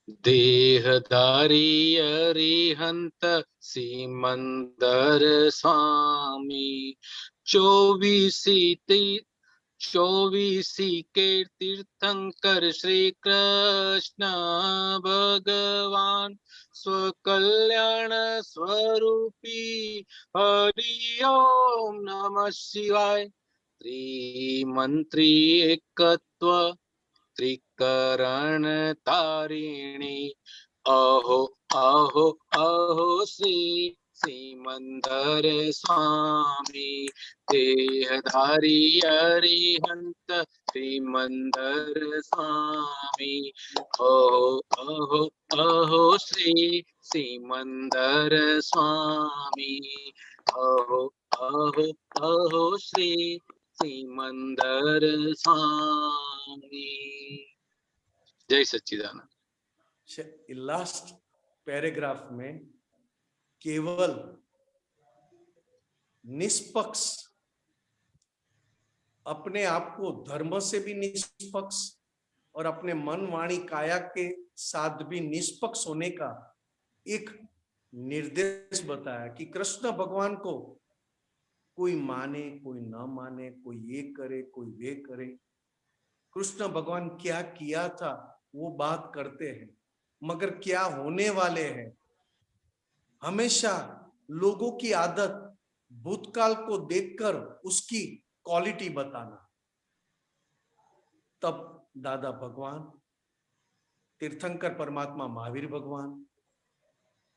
देहधारी अरिहंत सिमंदर स्वामी, 24 के तीर्थंकर श्री कृष्ण भगवान, स्वकल्याण स्वरूपी हरि ओम नमः शिवाय। त्रिमंत्री एकत्व त्रिकरण तारिणी, अहो अहो अहो श्री सिमंदर स्वामी, देहधारी अरिहंत सिमंदर स्वामी, अहो अहो अहो श्री सिमंदर स्वामी, अहो अहो अहो श्री सिमंदर स्वामी। जय सच्चिदानंद। लास्ट पैराग्राफ में केवल निष्पक्ष, अपने आप को धर्म से भी निष्पक्ष और अपने मन वाणी काया के साथ भी निष्पक्ष होने का एक निर्देश बताया कि कृष्ण भगवान को कोई माने कोई ना माने, कोई ये करे कोई वे करे, कृष्ण भगवान क्या किया था वो बात करते हैं, मगर क्या होने वाले हैं। हमेशा लोगों की आदत भूतकाल को देखकर उसकी क्वालिटी बताना। तब दादा भगवान, तीर्थंकर परमात्मा महावीर भगवान,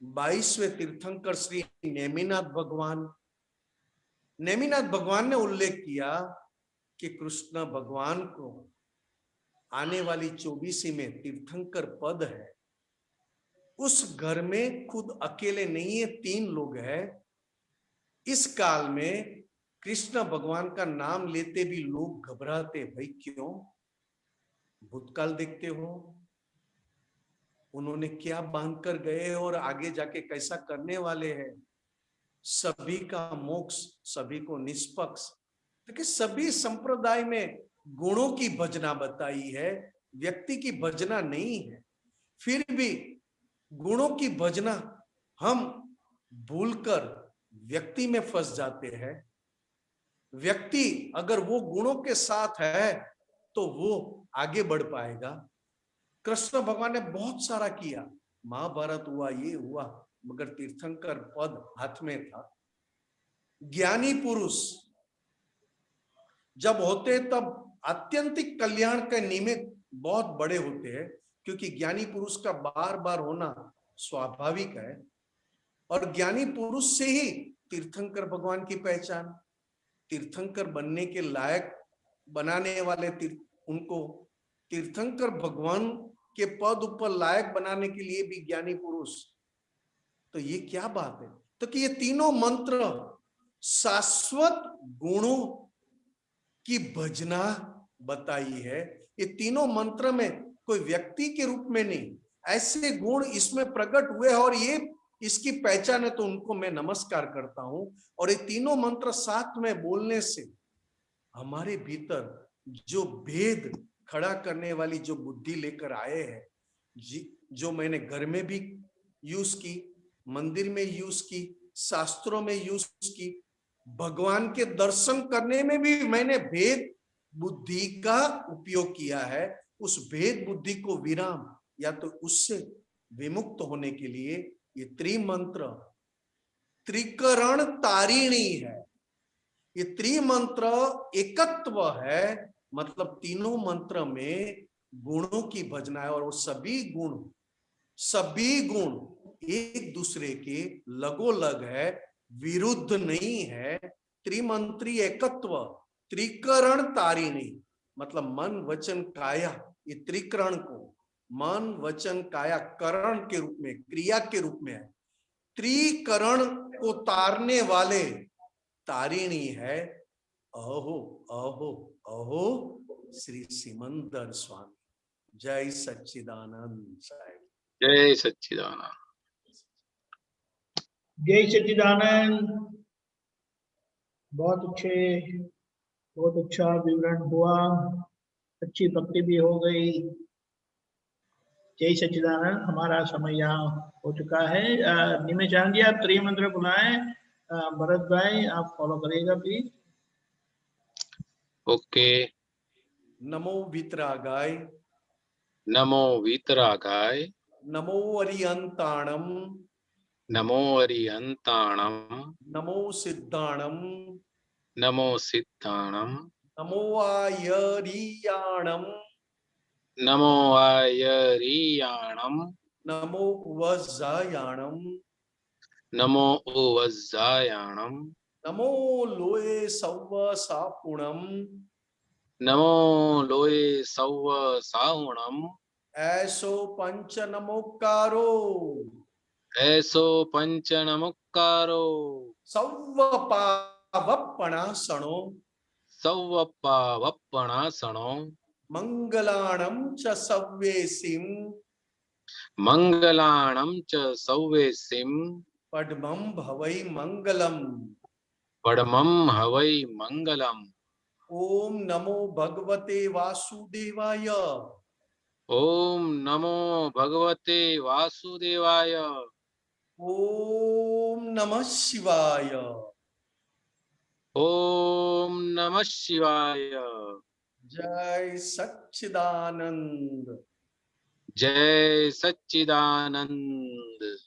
22वें तीर्थंकर श्री नेमिनाथ भगवान, नेमिनाथ भगवान ने उल्लेख किया कि कृष्ण भगवान को आने वाली 24 में तीर्थंकर पद है। उस घर में खुद अकेले नहीं है, 3 लोग हैं। इस काल में कृष्ण भगवान का नाम लेते भी लोग घबराते, भाई क्यों? भूतकाल देखते हो, उन्होंने क्या बांध कर गए और आगे जाके कैसा करने वाले हैं। सभी का मोक्ष, सभी को निष्पक्ष, देखिए सभी संप्रदाय में गुणों की भजना बताई है, व्यक्ति की भजना नहीं है। फिर भी गुणों की भजना हम भूलकर व्यक्ति में फंस जाते हैं। व्यक्ति अगर वो गुणों के साथ है तो वो आगे बढ़ पाएगा। कृष्ण भगवान ने बहुत सारा किया, महाभारत हुआ, ये हुआ, मगर तीर्थंकर पद हाथ में था। ज्ञानी पुरुष जब होते तब आत्यंतिक कल्याण के निमित्त बहुत बड़े होते हैं, क्योंकि ज्ञानी पुरुष का बार बार होना स्वाभाविक है। और ज्ञानी पुरुष से ही तीर्थंकर भगवान की पहचान, तीर्थंकर बनने के लायक बनाने वाले उनको तीर्थंकर भगवान के पद ऊपर लायक बनाने के लिए भी ज्ञानी पुरुष। तो ये क्या बात है? तो कि ये तीनों मंत्र शाश्वत गुणों की भजना बताई है। ये तीनों मंत्र में कोई व्यक्ति के रूप में नहीं, ऐसे गुण इसमें प्रकट हुए और ये इसकी पहचान है, तो उनको मैं नमस्कार करता हूं। और ये तीनों मंत्र साथ में बोलने से हमारे भीतर जो भेद खड़ा करने वाली जो बुद्धि लेकर आए हैं, जो मैंने घर में भी यूज की, मंदिर में यूज की, शास्त्रों में यूज की, भगवान के दर्शन करने में भी मैंने भेद बुद्धि का उपयोग किया है। उस भेद बुद्धि को विराम या तो उससे विमुक्त होने के लिए ये त्रिमंत्र त्रिकरण तारिणी है। ये त्रिमंत्र एकत्व है, मतलब तीनों मंत्र में गुणों की भजना है। और वो सभी गुण एक दूसरे के लगोलग है, विरुद्ध नहीं है। त्रिमंत्री एकत्व, त्रिकरण तारिणी, मतलब मन वचन काया, ये त्रिकरण को मन वचन काया करण के रूप में, क्रिया के रूप में है। त्रिकरण को तारने वाले तारिणी है अहो अहो अहो श्री सिमंदर स्वामी। जय सच्चिदानंद साहेब। जय सच्चिदानंद। जय सच्चिदानंद। बहुत अच्छा विवरण हुआ, अच्छी भक्ति भी हो गई। जय सच्चिदानंद। हमारा समय यहाँ हो चुका है। निमेशान जी आप त्रिय मंत्र बुलाएं। भरत भाई आप फॉलो करिएगा प्लीज। ओके। नमो वीतरागाय, नमो वीतरागाय, नमो अरियंताणम, नमो अरिहंताणम, नमो सिद्धाणम, नमो सिद्धाणम, नमो आयरियाणम, नमो आयरियाणम, नमो वज्जायाणम, नमो उवज्जायाणम, नमो लोए सव्व सापुणम, नमो लोये सव्व साहुणम, ऐसो पंच नमोकारो, ऐसो पंच नमुक्कारो, सव्व पावपणासणो, सव्व पावप्पणासणो, मंगलाणं च सव्येसिं, मंगलाणं च सव्येसिं, पद्मं भवै मंगलम्। पद्मं हवै मंगलम्। ओम नमो भगवते वासुदेवाय। ओम नमो भगवते वासुदेवाय। ओम नमः शिवाय। ओम नमः शिवाय। जय सच्चिदानंद। जय सच्चिदानंद।